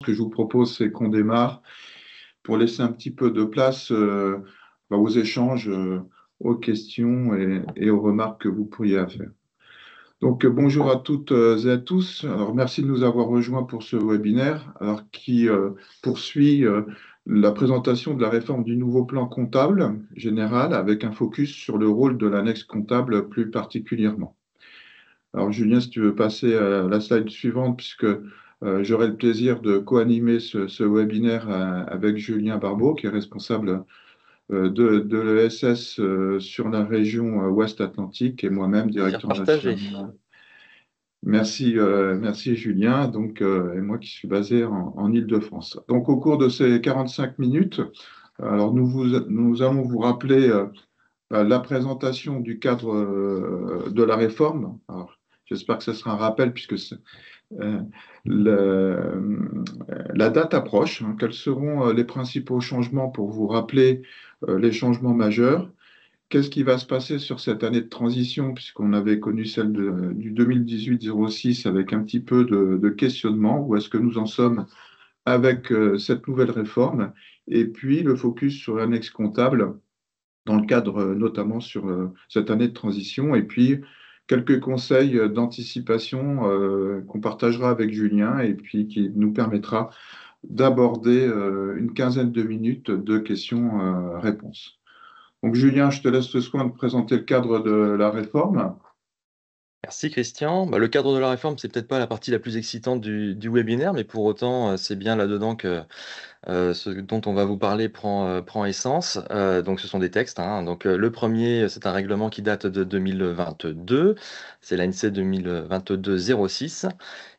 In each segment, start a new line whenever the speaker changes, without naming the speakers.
que je vous propose, c'est qu'on démarre pour laisser un petit peu de place aux échanges, aux questions et aux remarques que vous pourriez faire. Donc, bonjour à toutes et à tous. Alors, merci de nous avoir rejoints pour ce webinaire qui poursuit la présentation de la réforme du nouveau plan comptable général avec un focus sur le rôle de l'annexe comptable plus particulièrement. Alors, Julien, si tu veux passer à la slide suivante, puisque j'aurai le plaisir de co-animer ce webinaire avec Julien Barbeau, qui est responsable de l'ESS sur la région Ouest Atlantique et moi-même,
Plaisir
directeur
partagé.
national. Merci Julien, donc, et moi qui suis basé en Île-de-France. Donc, au cours de ces 45 minutes, alors nous allons vous rappeler la présentation du cadre de la réforme. Alors, j'espère que ce sera un rappel puisque euh, la date approche. Hein. Quels seront les principaux changements pour vous rappeler les changements majeurs? Qu'est-ce qui va se passer sur cette année de transition, puisqu'on avait connu celle du 2018-06 avec un petit peu de questionnement, où est-ce que nous en sommes avec cette nouvelle réforme, et puis le focus sur l'annexe comptable, dans le cadre notamment sur cette année de transition, et puis quelques conseils d'anticipation qu'on partagera avec Julien, et puis qui nous permettra d'aborder une quinzaine de minutes de questions-réponses. Donc, Julien, je te laisse le soin de présenter le cadre de la réforme.
Merci Christian. Le cadre de la réforme, c'est peut-être pas la partie la plus excitante du webinaire, mais pour autant, c'est bien là-dedans que ce dont on va vous parler prend essence. Donc ce sont des textes, hein. Donc le premier, c'est un règlement qui date de 2022, c'est l'ANC 2022-06.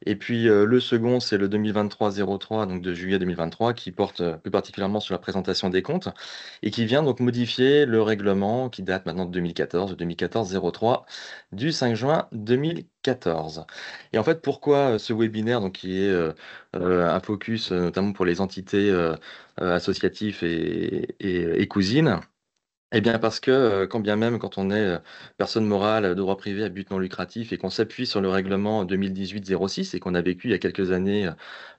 Et puis le second, c'est le 2023-03, donc de juillet 2023, qui porte plus particulièrement sur la présentation des comptes et qui vient donc modifier le règlement qui date maintenant de 2014, 2014-03, du 5 juin 2014. Et en fait, pourquoi ce webinaire, donc qui est un focus notamment pour les entités associatives et cousines. Eh bien parce que quand bien même quand on est personne morale de droit privé à but non lucratif et qu'on s'appuie sur le règlement 2018-06 et qu'on a vécu il y a quelques années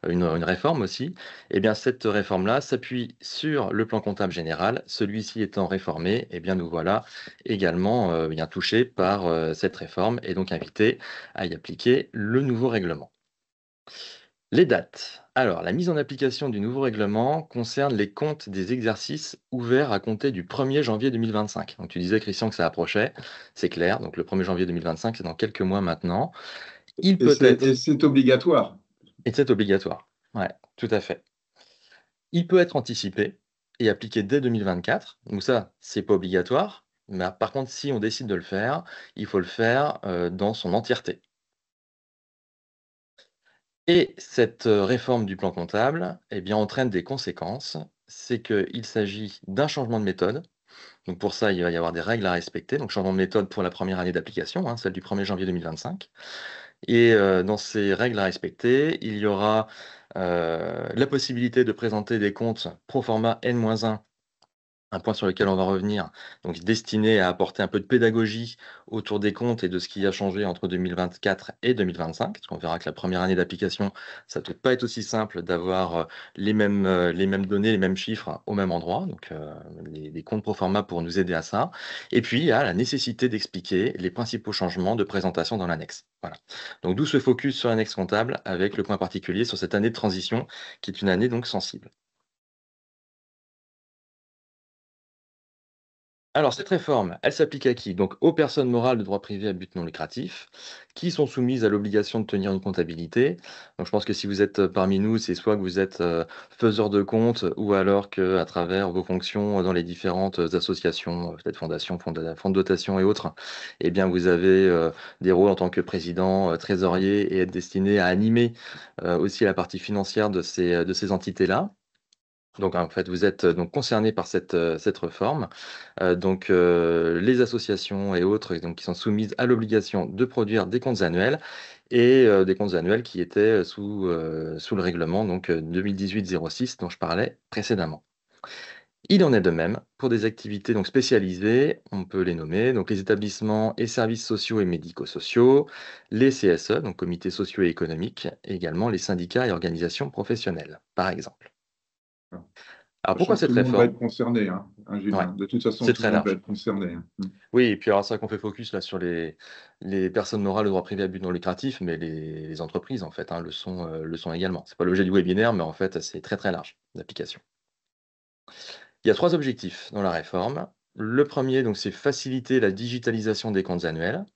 une réforme aussi, eh bien cette réforme-là s'appuie sur le plan comptable général. Celui-ci étant réformé, eh bien nous voilà également bien touchés par cette réforme et donc invités à y appliquer le nouveau règlement. Les dates. Alors, la mise en application du nouveau règlement concerne les comptes des exercices ouverts à compter du 1er janvier 2025. Donc, tu disais, Christian, que ça approchait. C'est clair. Donc, le 1er janvier 2025, c'est dans quelques mois maintenant. Il
Et
peut
c'est
être,
c'est obligatoire.
et c'est obligatoire. Ouais, tout à fait. Il peut être anticipé et appliqué dès 2024. Donc, ça, c'est pas obligatoire. Mais par contre, si on décide de le faire, il faut le faire dans son entièreté. Et cette réforme du plan comptable, eh bien, entraîne des conséquences. C'est qu'il s'agit d'un changement de méthode. Donc pour ça, il va y avoir des règles à respecter. Donc changement de méthode pour la première année d'application, hein, celle du 1er janvier 2025. Et dans ces règles à respecter, il y aura la possibilité de présenter des comptes pro forma N-1, un point sur lequel on va revenir, donc destiné à apporter un peu de pédagogie autour des comptes et de ce qui a changé entre 2024 et 2025. Parce qu'on verra que la première année d'application, ça ne peut pas être aussi simple d'avoir les mêmes données, les mêmes chiffres au même endroit. Donc les comptes pro forma pour nous aider à ça. Et puis il y a la nécessité d'expliquer les principaux changements de présentation dans l'annexe. Voilà. Donc d'où ce focus sur l'annexe comptable avec le point particulier sur cette année de transition qui est une année donc sensible. Alors, cette réforme, elle s'applique à qui? Donc, aux personnes morales de droit privé à but non lucratif, qui sont soumises à l'obligation de tenir une comptabilité. Donc, je pense que si vous êtes parmi nous, c'est soit que vous êtes faiseur de compte, ou alors que, à travers vos fonctions dans les différentes associations, peut-être fondations, fonds de dotation et autres, eh bien, vous avez des rôles en tant que président, trésorier, et être destiné à animer aussi la partie financière de ces entités-là. Donc en fait, vous êtes donc concerné par cette réforme. Les associations et autres donc qui sont soumises à l'obligation de produire des comptes annuels et des comptes annuels qui étaient sous le règlement donc 2018-06 dont je parlais précédemment. Il en est de même pour des activités donc spécialisées, on peut les nommer, donc les établissements et services sociaux et médico-sociaux, les CSE, donc comités sociaux et économiques, et également les syndicats et organisations professionnelles, par exemple. Alors pourquoi
Sachant que
cette
tout le monde va
réforme?
être concerné,
Ouais,
Julien. De toute façon,
c'est
tout le
très
monde va
large.
être concerné.
Oui, et puis alors c'est vrai qu'on fait focus là sur les personnes morales de droit privé à but non lucratif, mais les entreprises en fait, hein, le sont également. C'est pas l'objet du webinaire, mais en fait c'est très très large d'application. Il y a 3 objectifs dans la réforme. Le premier, donc, c'est faciliter la digitalisation des comptes annuels.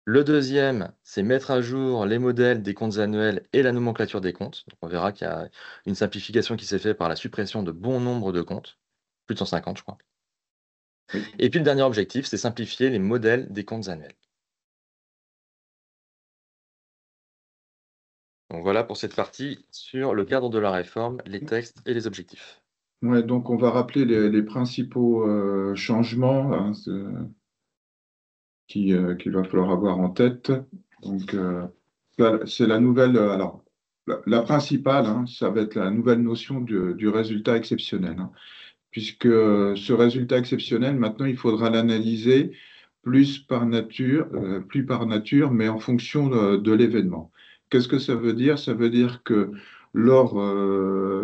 Le deuxième, c'est mettre à jour les modèles des comptes annuels et la nomenclature des comptes. Donc on verra qu'il y a une simplification qui s'est faite par la suppression de bon nombre de comptes, plus de 150 je crois.
Oui.
Et puis le dernier objectif, c'est simplifier les modèles des comptes annuels. Donc voilà pour cette partie sur le cadre de la réforme, les textes et les objectifs.
Ouais, donc, on va rappeler les principaux changements qu'il va falloir avoir en tête. Donc, c'est la nouvelle. Alors, la principale, ça va être la nouvelle notion du résultat exceptionnel, puisque ce résultat exceptionnel, maintenant, il faudra l'analyser plus par nature, mais en fonction de l'événement. Qu'est-ce que ça veut dire? Ça veut dire que lors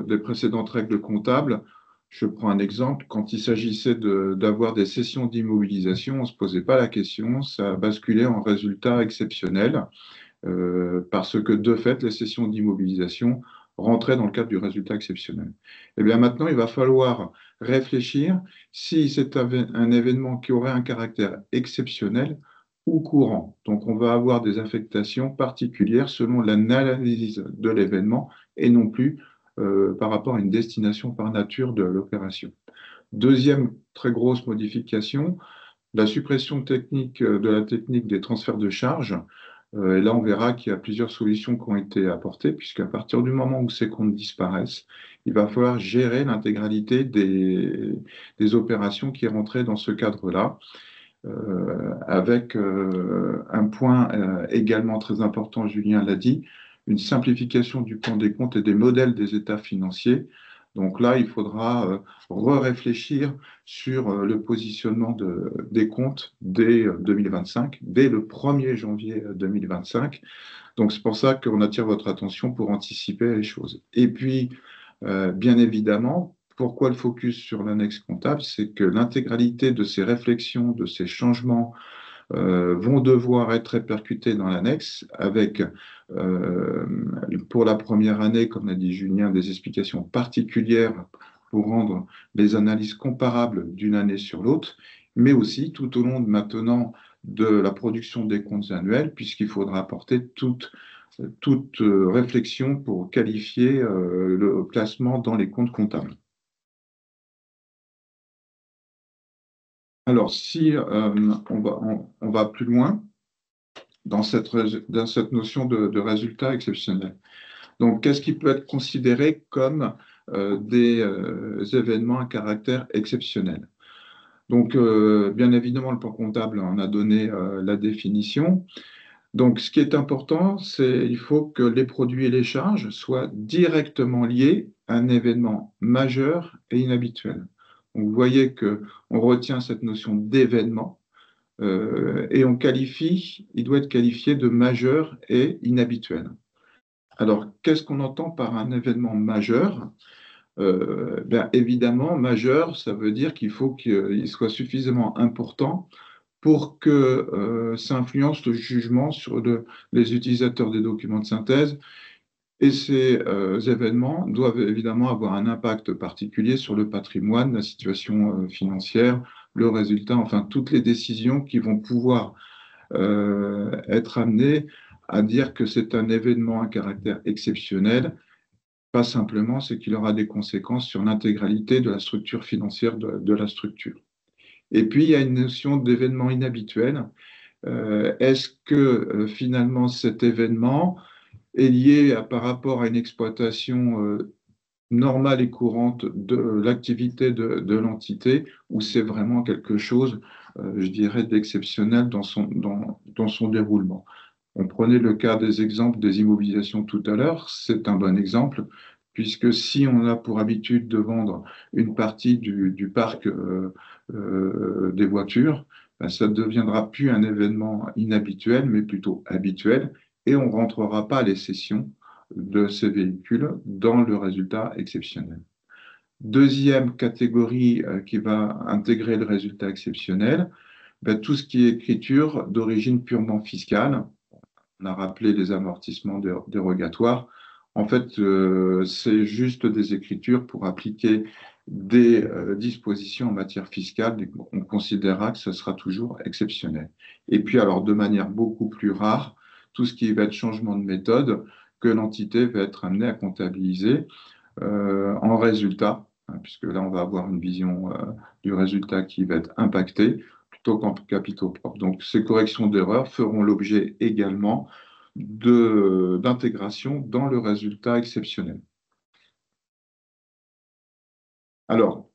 des précédentes règles comptables, je prends un exemple, quand il s'agissait d'avoir des sessions d'immobilisation, on ne se posait pas la question, ça basculait en résultat exceptionnel, parce que de fait, les sessions d'immobilisation rentraient dans le cadre du résultat exceptionnel. Et bien maintenant, il va falloir réfléchir si c'est un événement qui aurait un caractère exceptionnel ou courant. Donc, on va avoir des affectations particulières selon l'analyse de l'événement et non plus par rapport à une destination par nature de l'opération. Deuxième très grosse modification, la suppression technique de la technique des transferts de charges. Et là, on verra qu'il y a plusieurs solutions qui ont été apportées, puisqu'à partir du moment où ces comptes disparaissent, il va falloir gérer l'intégralité des opérations qui rentraient dans ce cadre-là, avec un point également très important, Julien l'a dit, une simplification du plan des comptes et des modèles des états financiers. Donc là, il faudra réfléchir sur le positionnement des comptes dès 2025, dès le 1er janvier 2025. Donc c'est pour ça qu'on attire votre attention pour anticiper les choses. Et puis, bien évidemment, pourquoi le focus sur l'annexe comptable? C'est que l'intégralité de ces réflexions, de ces changements vont devoir être répercutés dans l'annexe avec, euh, pour la première année, comme l'a dit Julien, des explications particulières pour rendre les analyses comparables d'une année sur l'autre, mais aussi tout au long de maintenant de la production des comptes annuels, puisqu'il faudra apporter toute réflexion pour qualifier le placement dans les comptes comptables. Alors, si on va plus loin dans cette notion de résultat exceptionnel. Donc, qu'est-ce qui peut être considéré comme des événements à caractère exceptionnel? Donc, bien évidemment, le plan comptable en a donné la définition. Donc, ce qui est important, c'est qu'il faut que les produits et les charges soient directement liés à un événement majeur et inhabituel. Donc, vous voyez qu'on retient cette notion d'événement et il doit être qualifié de majeur et inhabituel. Alors, qu'est-ce qu'on entend par un événement majeur? Bien, évidemment, majeur, ça veut dire qu'il faut qu'il soit suffisamment important pour que ça influence le jugement sur les utilisateurs des documents de synthèse. Et ces événements doivent évidemment avoir un impact particulier sur le patrimoine, la situation financière, le résultat, enfin toutes les décisions qui vont pouvoir être amenées à dire que c'est un événement à caractère exceptionnel. Pas simplement, c'est qu'il aura des conséquences sur l'intégralité de la structure financière de la structure. Et puis, il y a une notion d'événement inhabituel. Est-ce que finalement cet événement est lié par rapport à une exploitation normale et courante de l'activité de l'entité, ou c'est vraiment quelque chose, je dirais, d'exceptionnel dans son déroulement? On prenait le cas des exemples des immobilisations tout à l'heure, c'est un bon exemple, puisque si on a pour habitude de vendre une partie du parc des voitures, ben, ça ne deviendra plus un événement inhabituel, mais plutôt habituel, et on ne rentrera pas les cessions de ces véhicules dans le résultat exceptionnel. Deuxième catégorie qui va intégrer le résultat exceptionnel, ben, tout ce qui est écriture d'origine purement fiscale. On a rappelé les amortissements dérogatoires. En fait, c'est juste des écritures pour appliquer des dispositions en matière fiscale. On considérera que ce sera toujours exceptionnel. Et puis, alors, de manière beaucoup plus rare, tout ce qui va être changement de méthode que l'entité va être amenée à comptabiliser en résultat, hein, puisque là, on va avoir une vision du résultat qui va être impacté plutôt qu'en capitaux propres. Donc, ces corrections d'erreurs feront l'objet également d'intégration dans le résultat exceptionnel. Alors,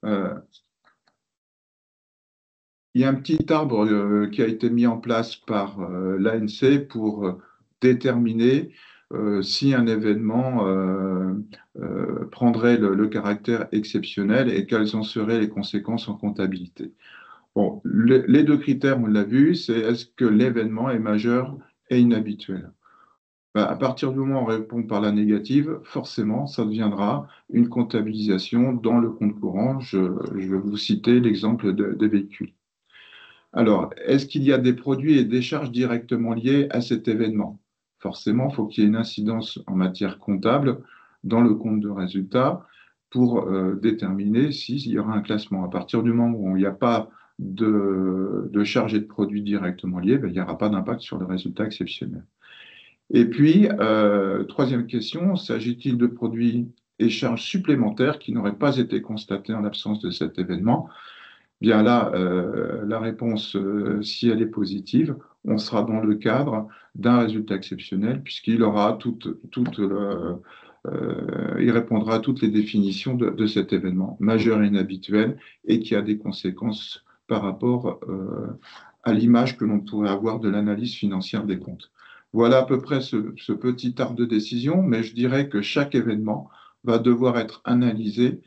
il y a un petit arbre qui a été mis en place par l'ANC pour déterminer si un événement prendrait le caractère exceptionnel et quelles en seraient les conséquences en comptabilité. Bon, les deux critères, on l'a vu, c'est est-ce que l'événement est majeur et inhabituel. Ben, à partir du moment où on répond par la négative, forcément, ça deviendra une comptabilisation dans le compte courant. Je vais vous citer l'exemple des véhicules. Alors, est-ce qu'il y a des produits et des charges directement liés à cet événement? Forcément, il faut qu'il y ait une incidence en matière comptable dans le compte de résultat pour déterminer s'il y aura un classement. À partir du moment où il n'y a pas de charges et de produits directement liés, ben, il n'y aura pas d'impact sur le résultat exceptionnel. Et puis, troisième question, s'agit-il de produits et charges supplémentaires qui n'auraient pas été constatés en l'absence de cet événement? Bien là, la réponse, si elle est positive, on sera dans le cadre d'un résultat exceptionnel puisqu'il aura il répondra à toutes les définitions de cet événement majeur et inhabituel et qui a des conséquences par rapport à l'image que l'on pourrait avoir de l'analyse financière des comptes. Voilà à peu près ce petit arbre de décision, mais je dirais que chaque événement va devoir être analysé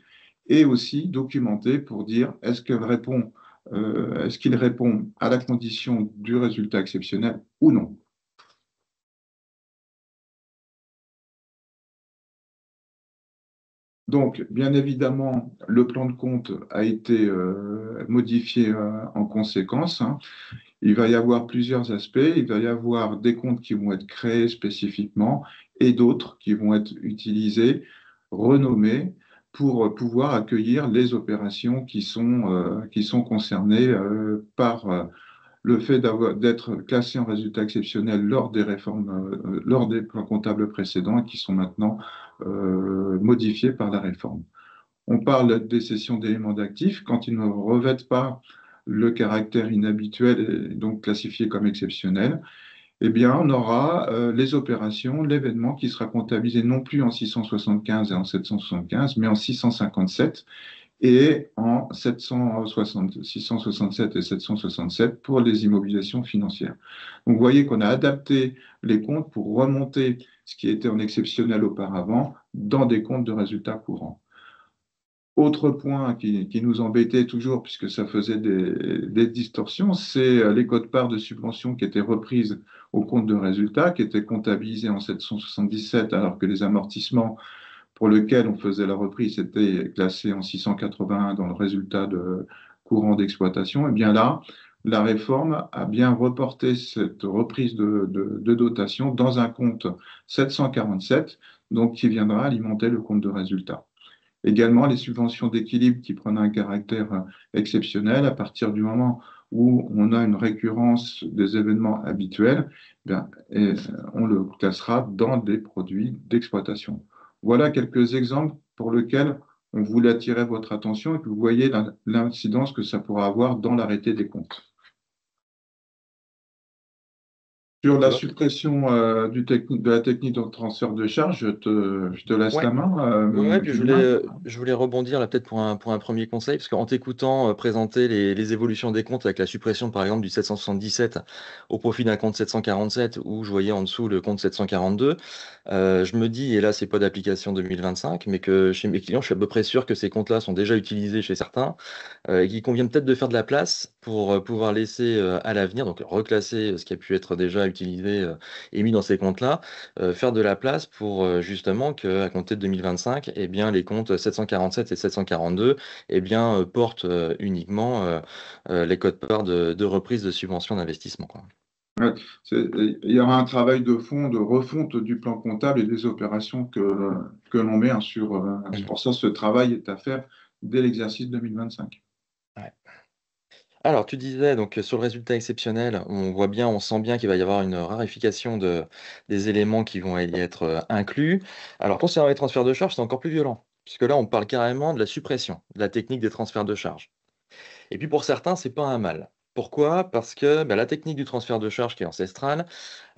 et aussi documenté pour dire est-ce qu'il répond à la condition du résultat exceptionnel ou non. Donc, bien évidemment, le plan de compte a été modifié en conséquence, hein. Il va y avoir plusieurs aspects. Il va y avoir des comptes qui vont être créés spécifiquement et d'autres qui vont être utilisés, renommés, pour pouvoir accueillir les opérations qui sont concernées par le fait d'être classé en résultat exceptionnel lors des réformes, lors des plans comptables précédents et qui sont maintenant modifiés par la réforme. On parle des cessions d'éléments d'actifs quand ils ne revêtent pas le caractère inhabituel et donc classifié comme exceptionnel. Eh bien, on aura les opérations, l'événement qui sera comptabilisé non plus en 675 et en 775, mais en 657 et en 667 et 767 pour les immobilisations financières. Donc, vous voyez qu'on a adapté les comptes pour remonter ce qui était en exceptionnel auparavant dans des comptes de résultats courants. Autre point qui nous embêtait toujours, puisque ça faisait des distorsions, c'est les quotes-parts de subventions qui étaient reprises au compte de résultat, qui étaient comptabilisées en 777, alors que les amortissements pour lesquels on faisait la reprise étaient classés en 681 dans le résultat de courant d'exploitation. Et bien là, la réforme a bien reporté cette reprise de dotation dans un compte 747, donc qui viendra alimenter le compte de résultat. Également, les subventions d'équilibre qui prennent un caractère exceptionnel à partir du moment où on a une récurrence des événements habituels, bien, on le classera dans des produits d'exploitation. Voilà quelques exemples pour lesquels on voulait attirer votre attention et que vous voyez l'incidence que ça pourra avoir dans l'arrêté des comptes. Sur
Tu
la
vois?
suppression de la technique de transfert de charge, je te laisse
Ouais.
la main,
Ouais, puis
Julien.
je voulais rebondir là peut-être pour un premier conseil, parce qu'en t'écoutant présenter les évolutions des comptes avec la suppression par exemple du 777 au profit d'un compte 747 où je voyais en dessous le compte 742, je me dis, et là c'est pas d'application 2025, mais que chez mes clients je suis à peu près sûr que ces comptes-là sont déjà utilisés chez certains et qu'il convient peut-être de faire de la place pour pouvoir laisser à l'avenir, donc reclasser ce qui a pu être déjà utilisé et mis dans ces comptes-là, faire de la place pour justement qu'à compter de 2025, eh bien, les comptes 747 et 742 eh bien, portent uniquement les codes-parts de reprise de subventions d'investissement, quoi.
Ouais, il y aura un travail de fond, de refonte du plan comptable et des opérations que l'on met, hein, sur. C'est
Mhm.
pour ça ce travail est à faire dès l'exercice 2025.
Ouais. Alors, tu disais donc sur le résultat exceptionnel, on voit bien, on sent bien qu'il va y avoir une raréfication des éléments qui vont y être inclus. Alors, concernant les transferts de charges, c'est encore plus violent, puisque là, on parle carrément de la suppression de la technique des transferts de charges. Et puis pour certains, c'est pas un mal. Pourquoi? Parce que bah, la technique du transfert de charge qui est ancestrale,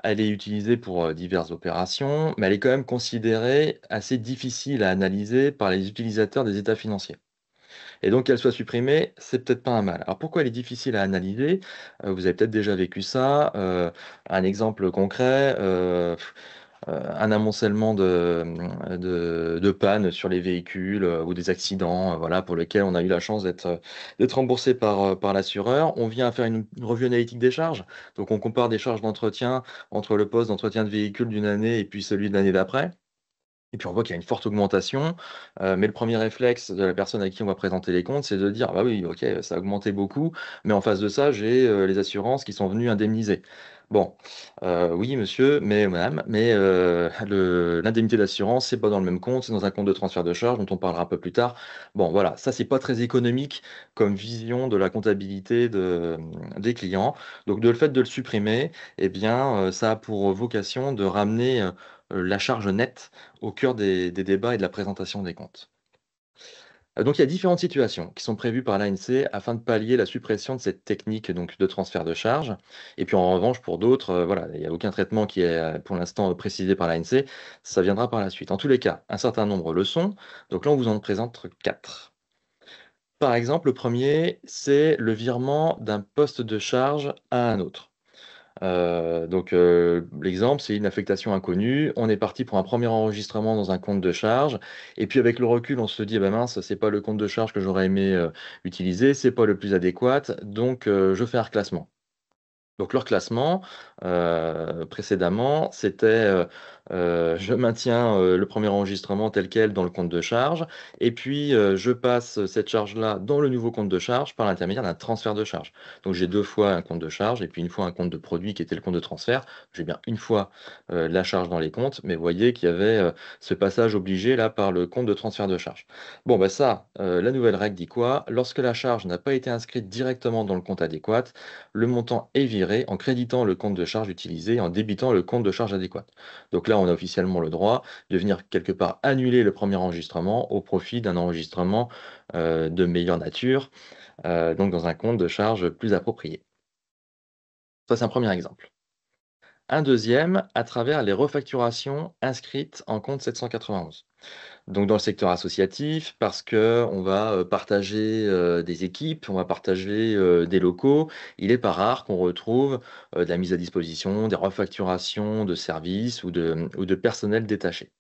elle est utilisée pour diverses opérations, mais elle est quand même considérée assez difficile à analyser par les utilisateurs des états financiers. Et donc qu'elle soit supprimée, c'est peut-être pas un mal. Alors pourquoi elle est difficile à analyser? Vous avez peut-être déjà vécu ça. Un exemple concret, un amoncellement de pannes sur les véhicules ou des accidents, voilà, pour lesquels on a eu la chance d'être remboursé par l'assureur. On vient faire une revue analytique des charges. Donc on compare des charges d'entretien entre le poste d'entretien de véhicule d'une année et puis celui de l'année d'après. Et puis on voit qu'il y a une forte augmentation, mais le premier réflexe de la personne à qui on va présenter les comptes, c'est de dire: «Ah bah oui, OK, ça a augmenté beaucoup, mais en face de ça, j'ai, les assurances qui sont venues indemniser». Bon, oui monsieur, mais madame, mais le l'indemnité d'assurance, c'est pas dans le même compte, c'est dans un compte de transfert de charges dont on parlera un peu plus tard. Bon voilà, ça c'est pas très économique comme vision de la comptabilité des clients. Donc de le fait de le supprimer, eh bien, ça a pour vocation de ramener, la charge nette au cœur des débats et de la présentation des comptes. Donc il y a différentes situations qui sont prévues par l'ANC afin de pallier la suppression de cette technique donc de transfert de charge. Et puis en revanche, pour d'autres, voilà, il n'y a aucun traitement qui est pour l'instant précisé par l'ANC. Ça viendra par la suite. En tous les cas, un certain nombre le sont. Donc là, on vous en présente quatre. Par exemple, le premier, c'est le virement d'un poste de charge à un autre. L'exemple, c'est une affectation inconnue. On est parti pour un premier enregistrement dans un compte de charge et puis avec le recul, on se dit: «Ah bah mince, c'est pas le compte de charge que j'aurais aimé, utiliser, c'est pas le plus adéquat, donc je fais un reclassement». Donc leur classement, précédemment, c'était, je maintiens, le premier enregistrement tel quel dans le compte de charge et puis, je passe cette charge-là dans le nouveau compte de charge par l'intermédiaire d'un transfert de charge. Donc j'ai 2 fois un compte de charge et puis une fois un compte de produit qui était le compte de transfert. J'ai bien une fois, la charge dans les comptes, mais vous voyez qu'il y avait, ce passage obligé là par le compte de transfert de charge. Bon bah ça, la nouvelle règle dit quoi? Lorsque la charge n'a pas été inscrite directement dans le compte adéquat, le montant est viré en créditant le compte de charge utilisé et en débitant le compte de charge adéquat. Donc là, on a officiellement le droit de venir quelque part annuler le premier enregistrement au profit d'un enregistrement de meilleure nature, donc dans un compte de charge plus approprié. Ça, c'est un premier exemple. Un deuxième, à travers les refacturations inscrites en compte 791. Donc dans le secteur associatif, parce que on va, partager, des équipes, on va partager, des locaux. Il est pas rare qu'on retrouve, de la mise à disposition, des refacturations de services ou de personnel détaché.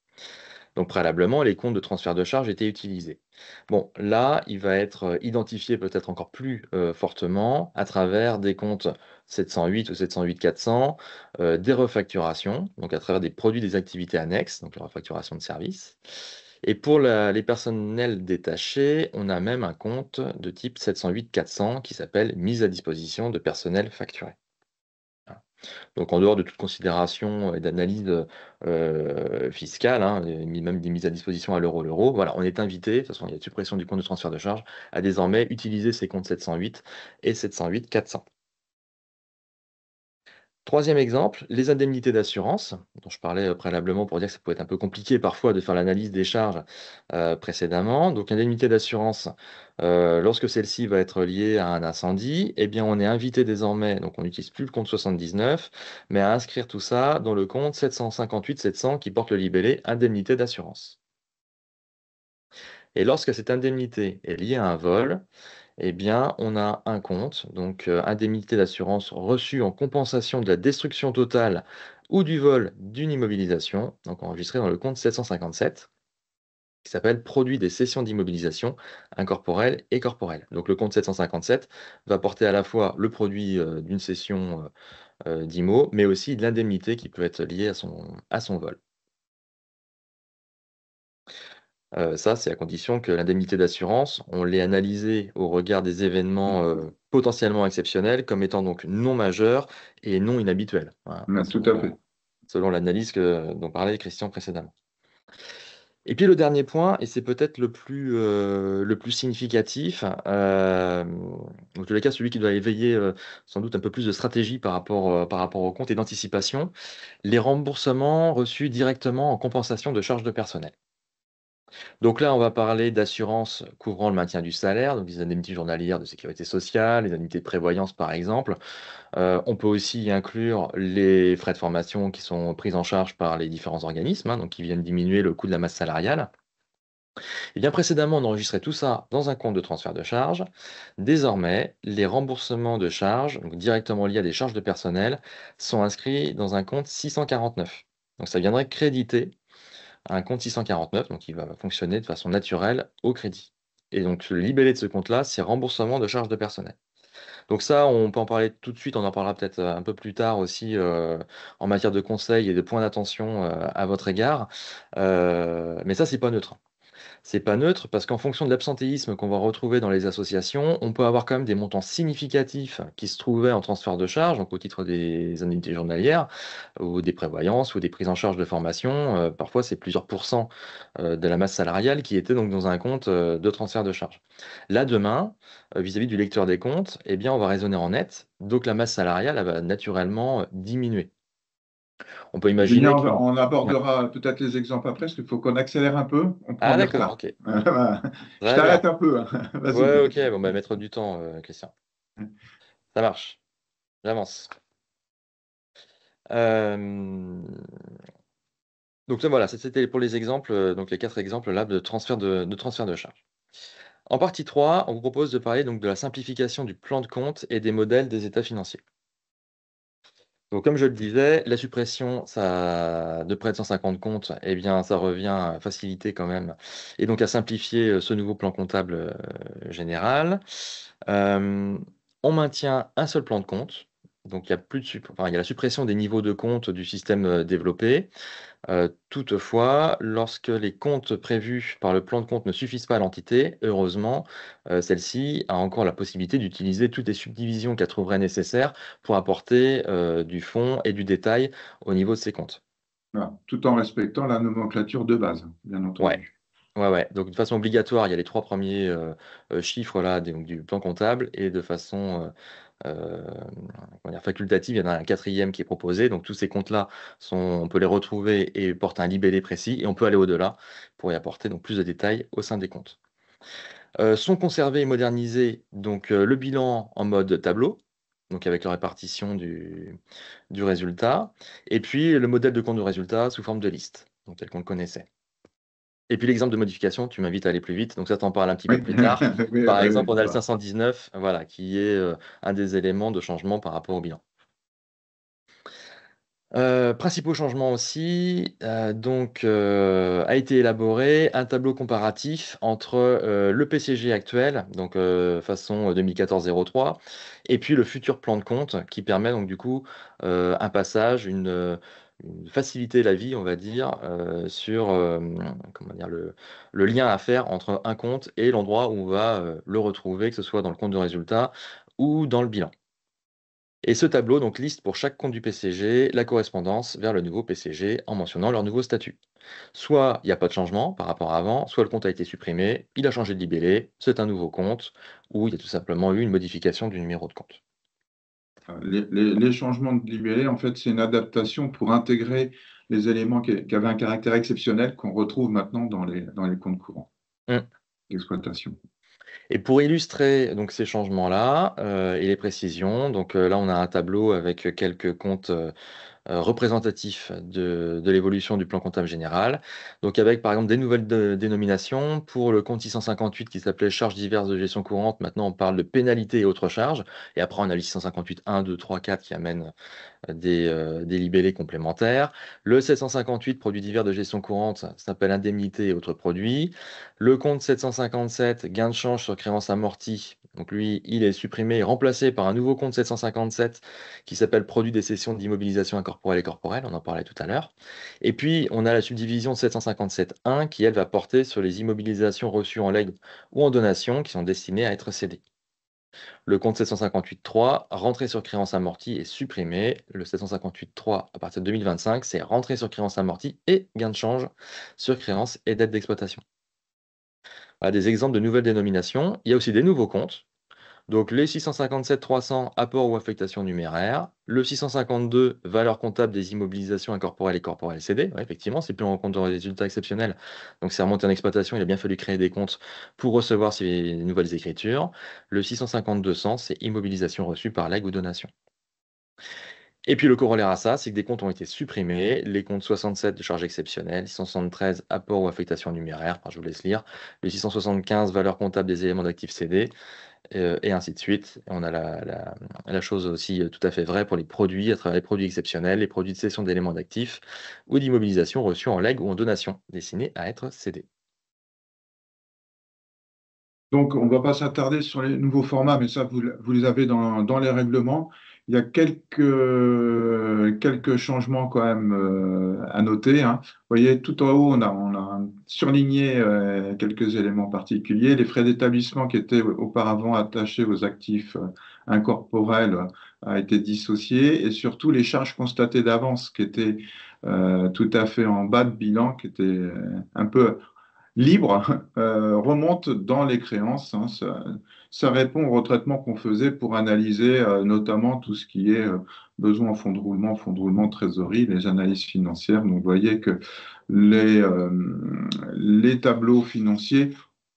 Donc préalablement, les comptes de transfert de charges étaient utilisés. Bon, là, il va être, identifié peut-être encore plus, fortement à travers des comptes 708 ou 708-400, des refacturations, donc à travers des produits des activités annexes, donc la refacturation de services. Et pour les personnels détachés, on a même un compte de type 708-400 qui s'appelle «Mise à disposition de personnel facturé». Voilà. Donc en dehors de toute considération et d'analyse, fiscale, hein, et même des mises à disposition à l'euro, voilà, on est invité, de toute façon il y a suppression du compte de transfert de charges, à désormais utiliser ces comptes 708 et 708-400. Troisième exemple, les indemnités d'assurance, dont je parlais préalablement pour dire que ça peut être un peu compliqué parfois de faire l'analyse des charges précédemment. Donc, indemnité d'assurance, lorsque celle-ci va être liée à un incendie, eh bien, on est invité désormais, donc on n'utilise plus le compte 79, mais à inscrire tout ça dans le compte 758-700 qui porte le libellé indemnité d'assurance. Et lorsque cette indemnité est liée à un vol, eh bien, on a un compte, donc indemnité d'assurance reçue en compensation de la destruction totale ou du vol d'une immobilisation, donc enregistré dans le compte 757, qui s'appelle produit des cessions d'immobilisation incorporelles et corporelles. Donc le compte 757 va porter à la fois le produit d'une cession d'IMO, mais aussi de l'indemnité qui peut être liée à son vol. Ça, c'est à condition que l'indemnité d'assurance, on l'ait analysée au regard des événements, potentiellement exceptionnels comme étant donc non majeurs et non inhabituels. Voilà,
Tout à fait.
selon l'analyse dont parlait Christian précédemment. Et puis le dernier point, et c'est peut-être le plus significatif, en tous les cas celui qui doit éveiller, sans doute un peu plus de stratégie par rapport au compte et d'anticipation, les remboursements reçus directement en compensation de charges de personnel. Donc là, on va parler d'assurance couvrant le maintien du salaire, donc des indemnités journalières de sécurité sociale, les indemnités de prévoyance par exemple. On peut aussi y inclure les frais de formation qui sont pris en charge par les différents organismes, hein, donc qui viennent diminuer le coût de la masse salariale. Et bien précédemment, on enregistrait tout ça dans un compte de transfert de charges. Désormais, les remboursements de charges, donc directement liés à des charges de personnel, sont inscrits dans un compte 649. Donc ça viendrait créditer un compte 649, donc il va fonctionner de façon naturelle au crédit. Et donc le libellé de ce compte-là, c'est remboursement de charges de personnel. Donc ça, on peut en parler tout de suite, on en parlera peut-être un peu plus tard aussi en matière de conseils et de points d'attention à votre égard. Mais ça, c'est pas neutre. C'est pas neutre parce qu'en fonction de l'absentéisme qu'on va retrouver dans les associations, on peut avoir quand même des montants significatifs qui se trouvaient en transfert de charge, donc au titre des indemnités journalières ou des prévoyances ou des prises en charge de formation. Parfois, c'est plusieurs pourcents de la masse salariale qui était donc dans un compte de transfert de charge. Là, demain, vis-à-vis du lecteur des comptes, eh bien, on va raisonner en net, donc la masse salariale elle va naturellement diminuer. On peut
Julien,
imaginer qu'une...
on
Ouais.
abordera peut-être les exemples après, parce qu'il faut qu'on accélère un peu. On prend
Ah
du
d'accord,
retard.
ok.
Je
Très bien.
t'arrête un peu, hein. Vas-y,
Ouais,
vas-y.
ok, bon, bah, mettre du temps, Christian. Ça marche, j'avance. Euh, Donc là, voilà, c'était pour les exemples, donc les 4 exemples là de transfert de charge. En partie 3, on vous propose de parler donc de la simplification du plan de compte et des modèles des états financiers. Donc comme je le disais, la suppression de près de 150 comptes, eh bien, ça revient à faciliter quand même et donc à simplifier, ce nouveau plan comptable, général. Hem, on maintient un seul plan de compte, donc il y a plus de il y a la suppression des niveaux de compte du système, développé. Toutefois, lorsque les comptes prévus par le plan de compte ne suffisent pas à l'entité, heureusement, celle-ci a encore la possibilité d'utiliser toutes les subdivisions qu'elle trouverait nécessaires pour apporter, du fond et du détail au niveau de ses comptes.
Voilà. Tout en respectant la nomenclature de base, bien
Ouais.
entendu.
Ouais, ouais, donc de façon obligatoire, il y a les 3 premiers chiffres là, donc du plan comptable et de façon, comment dire? Facultative, il y en a un quatrième qui est proposé, donc tous ces comptes-là on peut les retrouver et portent un libellé précis et on peut aller au-delà pour y apporter donc plus de détails au sein des comptes. Sont conservés et modernisés donc le bilan en mode tableau, donc avec la répartition du résultat et puis le modèle de compte de résultat sous forme de liste, donc tel qu'on le connaissait. Et puis l'exemple de modification, tu m'invites à aller plus vite, donc ça, t'en parle un petit peu
Oui,
plus tard.
oui,
Par
oui,
exemple,
oui,
on a le
voilà.
519, voilà, qui est, un des éléments de changement par rapport au bilan. Principaux changements aussi, a été élaboré un tableau comparatif entre, le PCG actuel, donc façon 2014-03 et puis le futur plan de compte qui permet donc du coup, un passage, faciliter la vie, on va dire, sur, comment dire? Le lien à faire entre un compte et l'endroit où on va, le retrouver, que ce soit dans le compte de résultat ou dans le bilan. Et ce tableau donc liste pour chaque compte du PCG la correspondance vers le nouveau PCG en mentionnant leur nouveau statut. Soit il n'y a pas de changement par rapport à avant, soit le compte a été supprimé, il a changé de libellé, c'est un nouveau compte, ou il y a tout simplement eu une modification du numéro de compte.
Les changements de libellé, en fait, c'est une adaptation pour intégrer les éléments qui avaient un caractère exceptionnel qu'on retrouve maintenant dans les comptes courants
Mm.
d'exploitation.
Et pour illustrer donc ces changements-là et les précisions, donc là on a un tableau avec quelques comptes représentatif de l'évolution du plan comptable général. Donc avec par exemple des nouvelles dénominations pour le compte 658 qui s'appelait charges diverses de gestion courante, maintenant on parle de pénalités et autres charges, et après on a le 658 1, 2, 3, 4 qui amène des libellés complémentaires. Le 758 produits divers de gestion courante s'appelle indemnités et autres produits. Le compte 757 gain de change sur créance amortie, donc lui, il est supprimé et remplacé par un nouveau compte 757 qui s'appelle produit des cessions d'immobilisation incorporelle et corporelle, on en parlait tout à l'heure. Et puis, on a la subdivision 757.1 qui, elle, va porter sur les immobilisations reçues en legs ou en donation qui sont destinées à être cédées. Le compte 758.3, rentrée sur créance amortie, est supprimé. Le 758.3, à partir de 2025, c'est rentrée sur créance amortie et gain de change sur créance et dette d'exploitation. Voilà des exemples de nouvelles dénominations. Il y a aussi des nouveaux comptes. Donc les 657 300 apport ou affectation numéraire, le 652 valeur comptable des immobilisations incorporelles et corporelles cédées. Ouais, effectivement, c'est plus en compte de résultats exceptionnels. Donc c'est remonté en exploitation, il a bien fallu créer des comptes pour recevoir ces nouvelles écritures. Le 650 200, c'est immobilisation reçue par legs ou donation. Et puis le corollaire à ça, c'est que des comptes ont été supprimés. Les comptes 67 de charges exceptionnelles, 673 apport ou affectation numéraire, enfin, je vous laisse lire, le 675 valeur comptable des éléments d'actifs cédés, et ainsi de suite. On a la chose aussi tout à fait vraie pour les produits, à travers les produits exceptionnels, les produits de cession d'éléments d'actifs ou d'immobilisation reçus en legs ou en donation, destinés à être cédés.
Donc, on ne va pas s'attarder sur les nouveaux formats, mais ça, vous les avez dans les règlements. Il y a quelques changements quand même à noter, hein. Vous voyez, tout en haut, on a surligné quelques éléments particuliers. Les frais d'établissement qui étaient auparavant attachés aux actifs incorporels a été dissociés, et surtout les charges constatées d'avance qui étaient tout à fait en bas de bilan, qui étaient un peu libre remonte dans les créances, hein. Ça répond au retraitement qu'on faisait pour analyser notamment tout ce qui est besoin en fonds de roulement, trésorerie, les analyses financières. Donc, vous voyez que les tableaux financiers,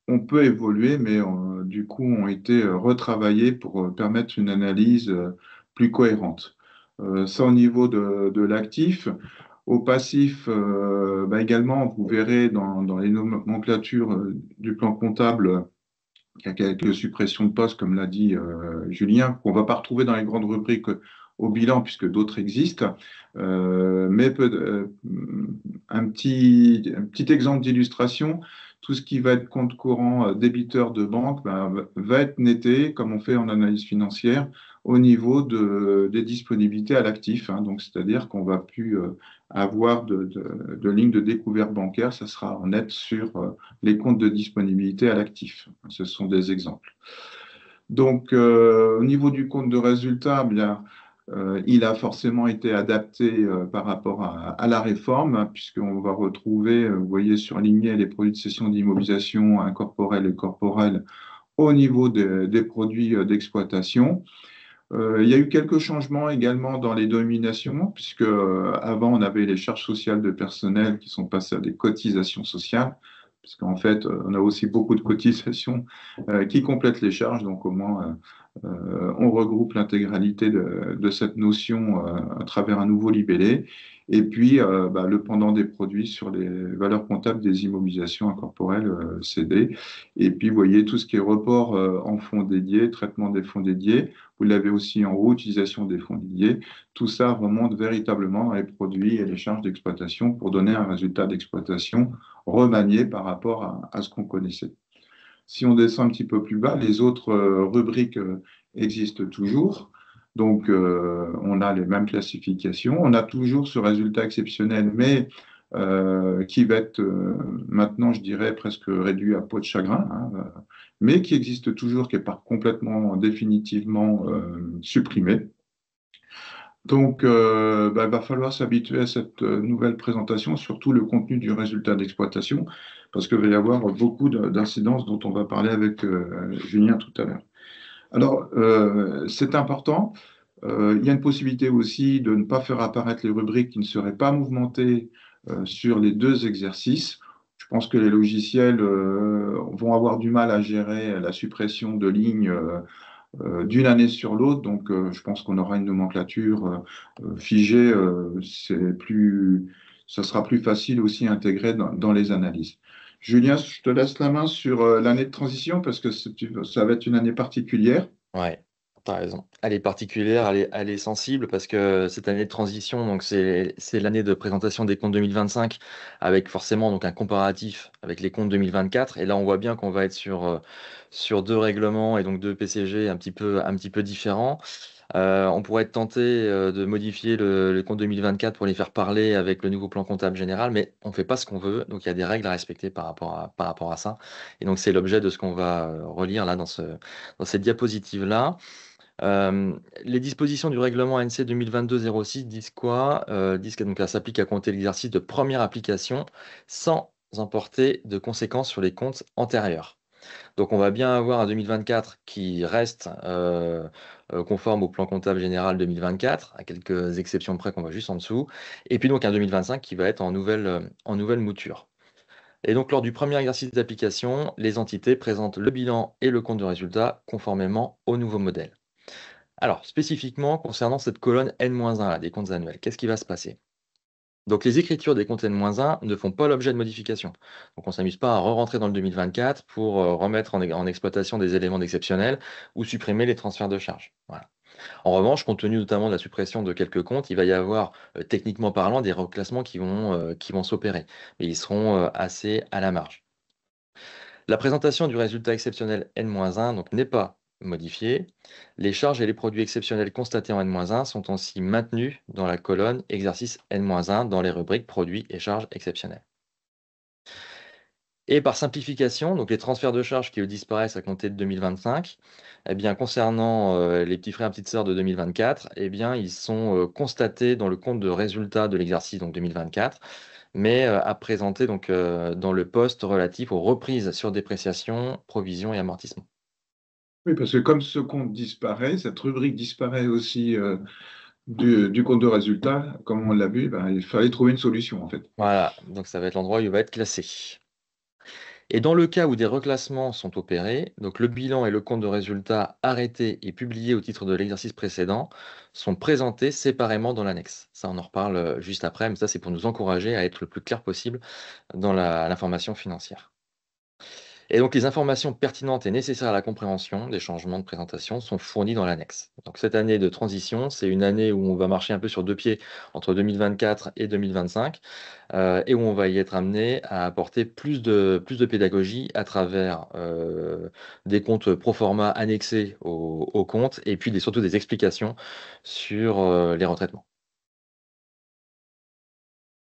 on peut évoluer, mais du coup, ont été retravaillés pour permettre une analyse plus cohérente. Ça, au niveau de l'actif. Au passif, également, vous verrez dans les nomenclatures du plan comptable qu'il y a quelques suppressions de postes, comme l'a dit Julien, qu'on ne va pas retrouver dans les grandes rubriques au bilan, puisque d'autres existent. Mais un petit exemple d'illustration, tout ce qui va être compte courant débiteur de banque va être netté, comme on fait en analyse financière, au niveau des disponibilités à l'actif, hein. Donc, c'est-à-dire qu'on ne va plus avoir de ligne de découvert bancaire, ça sera en net sur les comptes de disponibilité à l'actif. Ce sont des exemples. Donc, au niveau du compte de résultat, bien, il a forcément été adapté par rapport à la réforme, hein, puisqu'on va retrouver, vous voyez, surligné les produits de cession d'immobilisation incorporelle et corporelle au niveau des produits d'exploitation. Il y a eu quelques changements également dans les dominations, puisque avant on avait les charges sociales de personnel qui sont passées à des cotisations sociales, puisqu'en fait on a aussi beaucoup de cotisations qui complètent les charges, donc au moins on regroupe l'intégralité de cette notion à travers un nouveau libellé. Et puis, le pendant des produits sur les valeurs comptables des immobilisations incorporelles cédées. Et puis, vous voyez tout ce qui est report en fonds dédiés, traitement des fonds dédiés. Vous l'avez aussi en haut, utilisation des fonds dédiés. Tout ça remonte véritablement dans les produits et les charges d'exploitation pour donner un résultat d'exploitation remanié par rapport à ce qu'on connaissait. Si on descend un petit peu plus bas, les autres rubriques existent toujours. Donc, on a les mêmes classifications. On a toujours ce résultat exceptionnel, mais qui va être maintenant, je dirais, presque réduit à peau de chagrin, hein, mais qui existe toujours, qui n'est pas complètement définitivement supprimé. Donc, il va falloir s'habituer à cette nouvelle présentation, surtout le contenu du résultat d'exploitation, parce qu'il va y avoir beaucoup d'incidences dont on va parler avec Julien tout à l'heure. Alors, c'est important. Il y a une possibilité aussi de ne pas faire apparaître les rubriques qui ne seraient pas mouvementées sur les deux exercices. Je pense que les logiciels vont avoir du mal à gérer la suppression de lignes d'une année sur l'autre. Donc, je pense qu'on aura une nomenclature figée. Ça sera plus facile aussi à intégrer dans les analyses. Julien, je te laisse la main sur l'année de transition parce que ça va être une année particulière.
Ouais, t'as raison. Elle est particulière, elle est sensible parce que cette année de transition, donc c'est l'année de présentation des comptes 2025 avec forcément donc un comparatif avec les comptes 2024. Et là, on voit bien qu'on va être sur deux règlements et donc deux PCG un petit peu différents. On pourrait être tenté de modifier le compte 2024 pour les faire parler avec le nouveau plan comptable général, mais on ne fait pas ce qu'on veut. Donc il y a des règles à respecter par rapport à ça. Et donc c'est l'objet de ce qu'on va relire là dans cette diapositive-là. Euh, les dispositions du règlement ANC 2022-06 disent quoi? Disent que donc, ça s'applique à compter l'exercice de première application sans emporter de conséquences sur les comptes antérieurs. Donc on va bien avoir un 2024 qui reste conforme au plan comptable général 2024, à quelques exceptions près qu'on va juste en dessous, et puis donc un 2025 qui va être en nouvelle mouture. Et donc lors du premier exercice d'application, les entités présentent le bilan et le compte de résultat conformément au nouveau modèle. Alors spécifiquement concernant cette colonne N-1 là, des comptes annuels, qu'est-ce qui va se passer? Donc les écritures des comptes N-1 ne font pas l'objet de modifications. Donc on ne s'amuse pas à re-rentrer dans le 2024 pour remettre en exploitation des éléments d'exceptionnel ou supprimer les transferts de charges. Voilà. En revanche, compte tenu notamment de la suppression de quelques comptes, il va y avoir techniquement parlant des reclassements qui vont s'opérer, mais ils seront assez à la marge. La présentation du résultat exceptionnel N-1 donc n'est pas modifiée. Les charges et les produits exceptionnels constatés en N-1 sont aussi maintenus dans la colonne exercice N-1 dans les rubriques produits et charges exceptionnelles. Et par simplification, donc les transferts de charges qui disparaissent à compter de 2025, eh bien, concernant les petits frères et petites sœurs de 2024, eh bien, ils sont constatés dans le compte de résultat de l'exercice donc 2024, mais à présenter donc, dans le poste relatif aux reprises sur dépréciation, provisions et amortissements.
Oui, parce que comme ce compte disparaît, cette rubrique disparaît aussi du compte de résultat, comme on l'a vu, ben, il fallait trouver une solution en fait.
Voilà, donc ça va être l'endroit où il va être classé. Et dans le cas où des reclassements sont opérés, donc le bilan et le compte de résultat arrêté et publié au titre de l'exercice précédent sont présentés séparément dans l'annexe. Ça, on en reparle juste après, mais ça, c'est pour nous encourager à être le plus clair possible dans l'information financière. Et donc, les informations pertinentes et nécessaires à la compréhension des changements de présentation sont fournies dans l'annexe. Donc, cette année de transition, c'est une année où on va marcher un peu sur deux pieds entre 2024 et 2025, et où on va y être amené à apporter plus de pédagogie à travers des comptes pro forma annexés aux comptes, et puis surtout des explications sur les retraitements.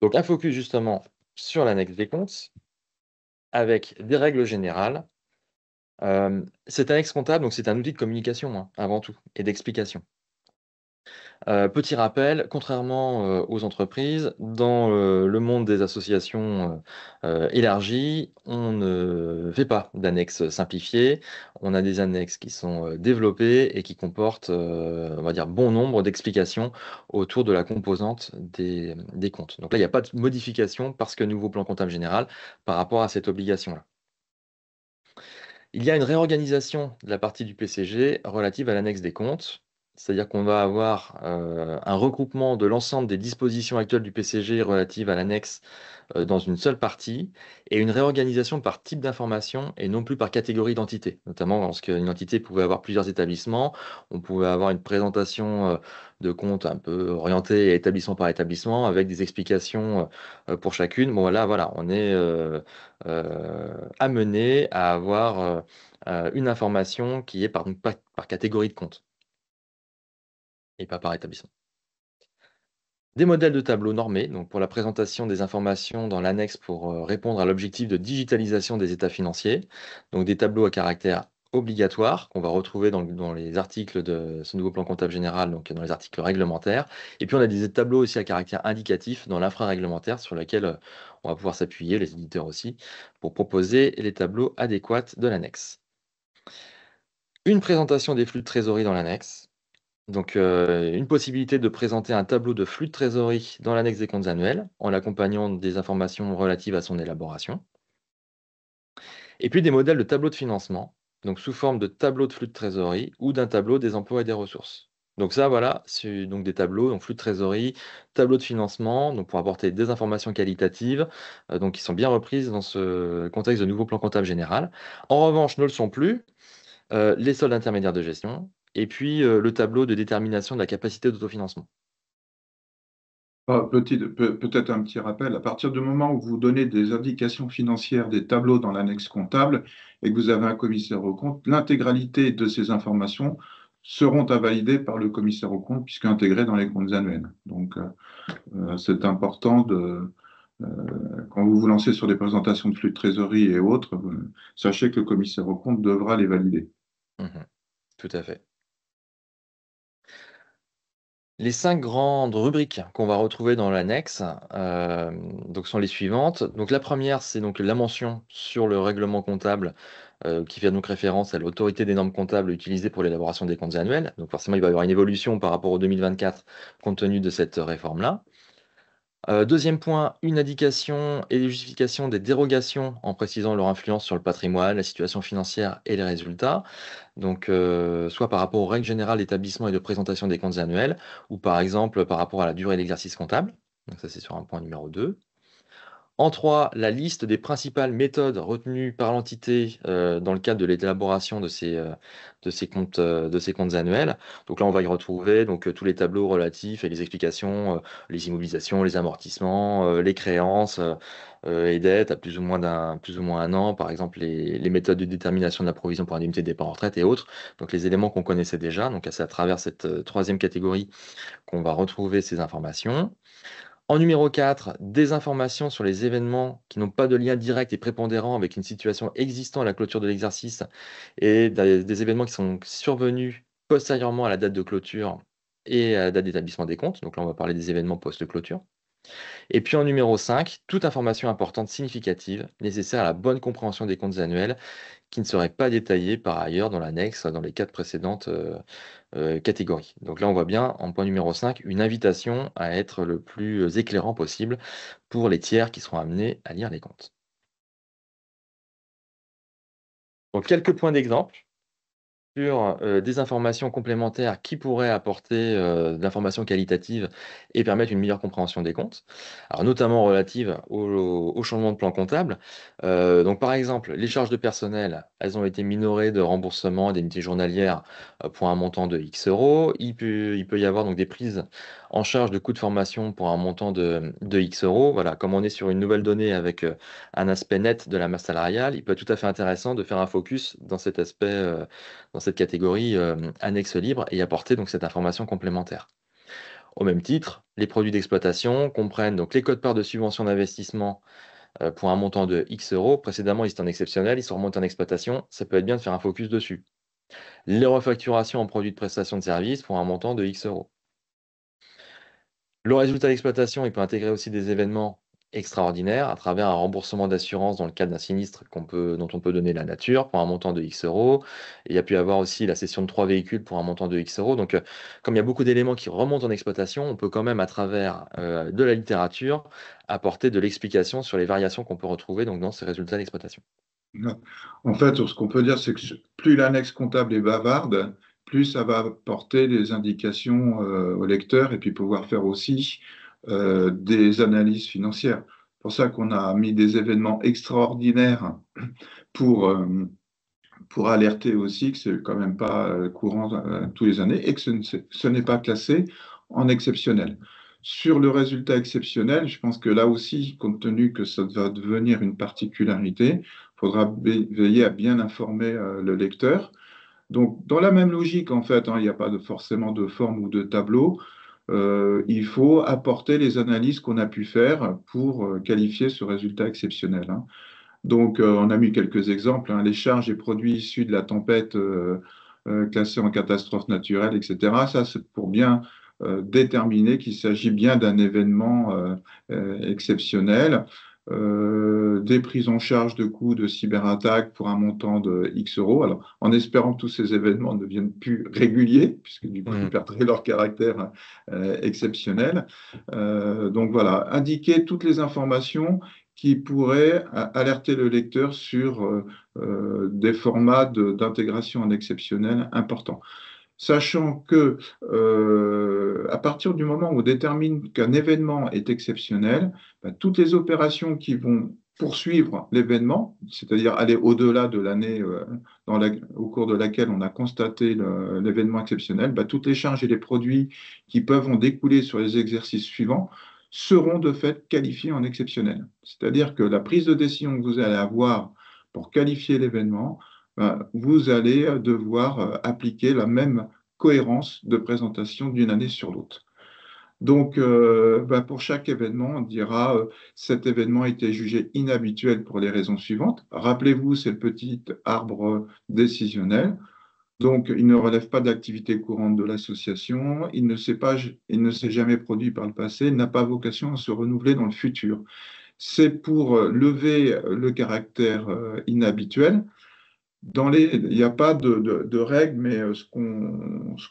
Donc, un focus justement sur l'annexe des comptes, avec des règles générales. Cette annexe comptable, donc c'est un outil de communication, hein, avant tout et d'explication. Petit rappel, contrairement, aux entreprises, dans, le monde des associations, élargies, on ne fait pas d'annexes simplifiées. On a des annexes qui sont, développées et qui comportent, on va dire bon nombre d'explications autour de la composante des comptes. Donc là, il y a pas de modification parce que nouveau plan comptable général par rapport à cette obligation-là. Il y a une réorganisation de la partie du PCG relative à l'annexe des comptes. C'est-à-dire qu'on va avoir un regroupement de l'ensemble des dispositions actuelles du PCG relatives à l'annexe dans une seule partie et une réorganisation par type d'information et non plus par catégorie d'entité. Notamment lorsqu'une entité pouvait avoir plusieurs établissements, on pouvait avoir une présentation de compte un peu orientée établissement par établissement avec des explications pour chacune. Bon, là, voilà, on est amené à avoir une information qui est par catégorie de compte et pas par établissement. Des modèles de tableaux normés, donc pour la présentation des informations dans l'annexe pour répondre à l'objectif de digitalisation des états financiers. Donc des tableaux à caractère obligatoire qu'on va retrouver dans les articles de ce nouveau plan comptable général, donc dans les articles réglementaires. Et puis on a des tableaux aussi à caractère indicatif dans l'infraréglementaire sur lequel on va pouvoir s'appuyer, les éditeurs aussi, pour proposer les tableaux adéquats de l'annexe. Une présentation des flux de trésorerie dans l'annexe. Donc, une possibilité de présenter un tableau de flux de trésorerie dans l'annexe des comptes annuels, en l'accompagnant des informations relatives à son élaboration. Et puis des modèles de tableau de financement, donc sous forme de tableau de flux de trésorerie ou d'un tableau des emplois et des ressources. Donc ça, voilà, c'est donc des tableaux, donc flux de trésorerie, tableau de financement, donc pour apporter des informations qualitatives, donc qui sont bien reprises dans ce contexte de nouveau plan comptable général. En revanche, ne le sont plus les soldes intermédiaires de gestion et puis le tableau de détermination de la capacité d'autofinancement.
Peut-être un petit rappel, à partir du moment où vous donnez des indications financières, des tableaux dans l'annexe comptable et que vous avez un commissaire aux comptes, l'intégralité de ces informations seront à valider par le commissaire aux comptes puisque intégrées dans les comptes annuels. Donc, c'est important quand vous vous lancez sur des présentations de flux de trésorerie et autres, sachez que le commissaire aux comptes devra les valider.
Mhm. Tout à fait. Les 5 grandes rubriques qu'on va retrouver dans l'annexe, donc sont les suivantes. Donc la première, c'est donc la mention sur le règlement comptable, qui fait donc référence à l'autorité des normes comptables utilisées pour l'élaboration des comptes annuels. Donc forcément, il va y avoir une évolution par rapport au 2024 compte tenu de cette réforme-là. 2e point, une indication et des justifications des dérogations en précisant leur influence sur le patrimoine, la situation financière et les résultats. Donc, soit par rapport aux règles générales d'établissement et de présentation des comptes annuels, ou par exemple par rapport à la durée de l'exercice comptable. Donc ça, c'est sur un point numéro 2. En 3, la liste des principales méthodes retenues par l'entité dans le cadre de l'élaboration de ces comptes annuels. Donc là, on va y retrouver donc, tous les tableaux relatifs et les explications, les immobilisations, les amortissements, les créances et dettes à plus ou moins un an, par exemple les méthodes de détermination de la provision pour indemnité de départ en retraite et autres. Donc les éléments qu'on connaissait déjà. Donc c'est à travers cette troisième catégorie qu'on va retrouver ces informations. En numéro 4, des informations sur les événements qui n'ont pas de lien direct et prépondérant avec une situation existant à la clôture de l'exercice et des événements qui sont survenus postérieurement à la date de clôture et à la date d'établissement des comptes. Donc là, on va parler des événements post-clôture. Et puis en numéro 5, toute information importante significative nécessaire à la bonne compréhension des comptes annuels qui ne serait pas détaillée par ailleurs dans l'annexe dans les 4 précédentes catégories. Donc là, on voit bien, en point numéro 5, une invitation à être le plus éclairant possible pour les tiers qui seront amenés à lire les comptes. Donc quelques points d'exemple sur des informations complémentaires qui pourraient apporter de l'information qualitative et permettre une meilleure compréhension des comptes. Alors notamment relatives au changement de plan comptable. Donc par exemple, les charges de personnel, elles ont été minorées de remboursement d'indemnités journalières pour un montant de X euros. Il peut y avoir donc des prises en charge de coûts de formation pour un montant de X euros. Voilà, comme on est sur une nouvelle donnée avec un aspect net de la masse salariale, il peut être tout à fait intéressant de faire un focus dans cet aspect dans cette catégorie annexe libre et apporter donc cette information complémentaire. Au même titre, les produits d'exploitation comprennent donc les codes-parts de subvention d'investissement pour un montant de X euros. Précédemment, ils étaient en exceptionnel, ils sont remontés en exploitation. Ça peut être bien de faire un focus dessus. Les refacturations en produits de prestation de services pour un montant de X euros. Le résultat d'exploitation, il peut intégrer aussi des événements extraordinaires à travers un remboursement d'assurance dans le cadre d'un sinistre dont on peut donner la nature pour un montant de X euros. Et il y a pu y avoir aussi la cession de 3 véhicules pour un montant de X euros. Donc, comme il y a beaucoup d'éléments qui remontent en exploitation, on peut quand même, à travers de la littérature, apporter de l'explication sur les variations qu'on peut retrouver donc, dans ces résultats d'exploitation.
En fait, ce qu'on peut dire, c'est que plus l'annexe comptable est bavarde, plus ça va apporter des indications au lecteur et puis pouvoir faire aussi des analyses financières. C'est pour ça qu'on a mis des événements extraordinaires pour, euh, pour alerter aussi que c'est quand même pas courant tous les années et que ce n'est pas classé en exceptionnel. Sur le résultat exceptionnel, je pense que là aussi, compte tenu que ça va devenir une particularité, il faudra veiller à bien informer le lecteur. Donc, dans la même logique, en fait, hein, il n'y a pas forcément de forme ou de tableau. Il faut apporter les analyses qu'on a pu faire pour qualifier ce résultat exceptionnel, hein. Donc, on a mis quelques exemples, hein, les charges et produits issus de la tempête classés en catastrophe naturelle, etc. Ça, c'est pour bien déterminer qu'il s'agit bien d'un événement exceptionnel. des prises en charge de coûts de cyberattaque pour un montant de X euros. Alors, en espérant que tous ces événements ne deviennent plus réguliers, puisque du coup, ils
Mhm.
perdraient leur caractère exceptionnel. Donc voilà, indiquer toutes les informations qui pourraient alerter le lecteur sur des formats d'intégration en exceptionnel importants. Sachant que à partir du moment où on détermine qu'un événement est exceptionnel, ben, toutes les opérations qui vont poursuivre l'événement, c'est-à-dire aller au-delà de l'année au cours de laquelle on a constaté l'événement exceptionnel, ben, toutes les charges et les produits qui peuvent en découler sur les exercices suivants seront de fait qualifiés en exceptionnel. C'est-à-dire que la prise de décision que vous allez avoir pour qualifier l'événement, ben, vous allez devoir appliquer la même cohérence de présentation d'une année sur l'autre. Donc, bah, pour chaque événement, on dira cet événement a été jugé inhabituel pour les raisons suivantes. Rappelez-vous, c'est le petit arbre décisionnel. Donc, il ne relève pas de l'activité courante de l'association, il ne s'est jamais produit par le passé, il n'a pas vocation à se renouveler dans le futur. C'est pour lever le caractère inhabituel. Il n'y a pas de règle, mais ce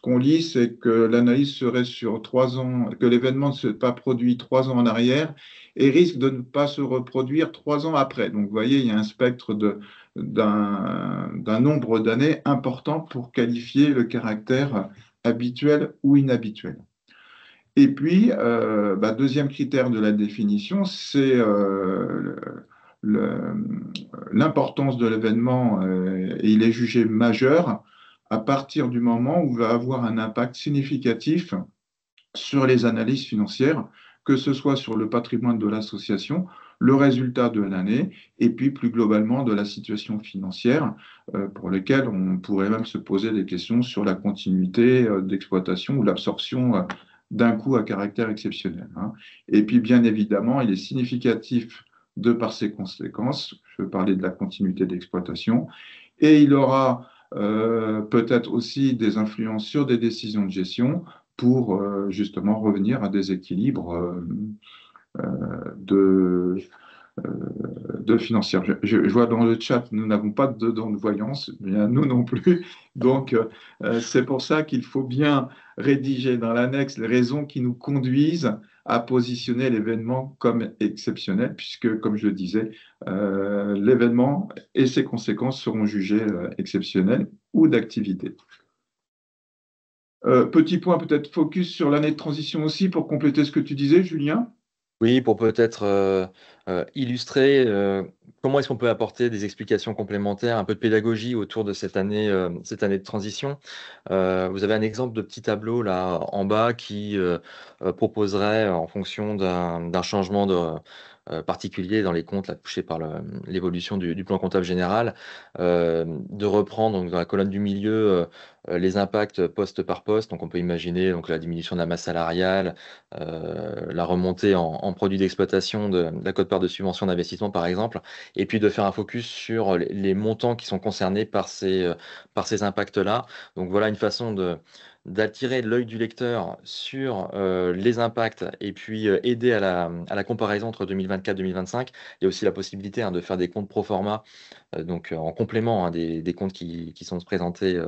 qu'on lit, c'est que l'analyse serait sur 3 ans, que l'événement ne s'est pas produit 3 ans en arrière et risque de ne pas se reproduire 3 ans après. Donc, vous voyez, il y a un spectre d'un nombre d'années important pour qualifier le caractère habituel ou inhabituel. Et puis, bah, deuxième critère de la définition, c'est le- l'importance de l'événement et il est jugé majeur à partir du moment où il va avoir un impact significatif sur les analyses financières, que ce soit sur le patrimoine de l'association, le résultat de l'année, et puis plus globalement de la situation financière, pour lesquelles on pourrait même se poser des questions sur la continuité d'exploitation ou l'absorption d'un coût à caractère exceptionnel, hein. Et puis bien évidemment, il est significatif de par ses conséquences, je veux parler de la continuité d'exploitation, et il aura peut-être aussi des influences sur des décisions de gestion pour justement revenir à des équilibres de, euh, de financière. Je vois dans le chat, nous n'avons pas de dents de voyance, bien nous non plus. Donc, c'est pour ça qu'il faut bien rédiger dans l'annexe les raisons qui nous conduisent à positionner l'événement comme exceptionnel, puisque, comme je le disais, l'événement et ses conséquences seront jugées exceptionnelles ou d'activité. Petit point peut-être focus sur l'année de transition aussi pour compléter ce que tu disais, Julien.
Oui, pour peut-être illustrer comment est-ce qu'on peut apporter des explications complémentaires, un peu de pédagogie autour de cette année de transition. Vous avez un exemple de petit tableau là en bas qui proposerait, en fonction d'un changement particulier dans les comptes là, touchés par l'évolution du plan comptable général, de reprendre donc, dans la colonne du milieu les impacts poste par poste. Donc on peut imaginer donc, la diminution de la masse salariale, la remontée en produits d'exploitation de la quote-part de subvention d'investissement, par exemple, et puis de faire un focus sur les montants qui sont concernés par ces impacts-là. Donc voilà une façon d'attirer l'œil du lecteur sur les impacts et puis aider à la comparaison entre 2024 et 2025. Il y a aussi la possibilité de faire des comptes pro forma, donc en complément des comptes qui sont présentés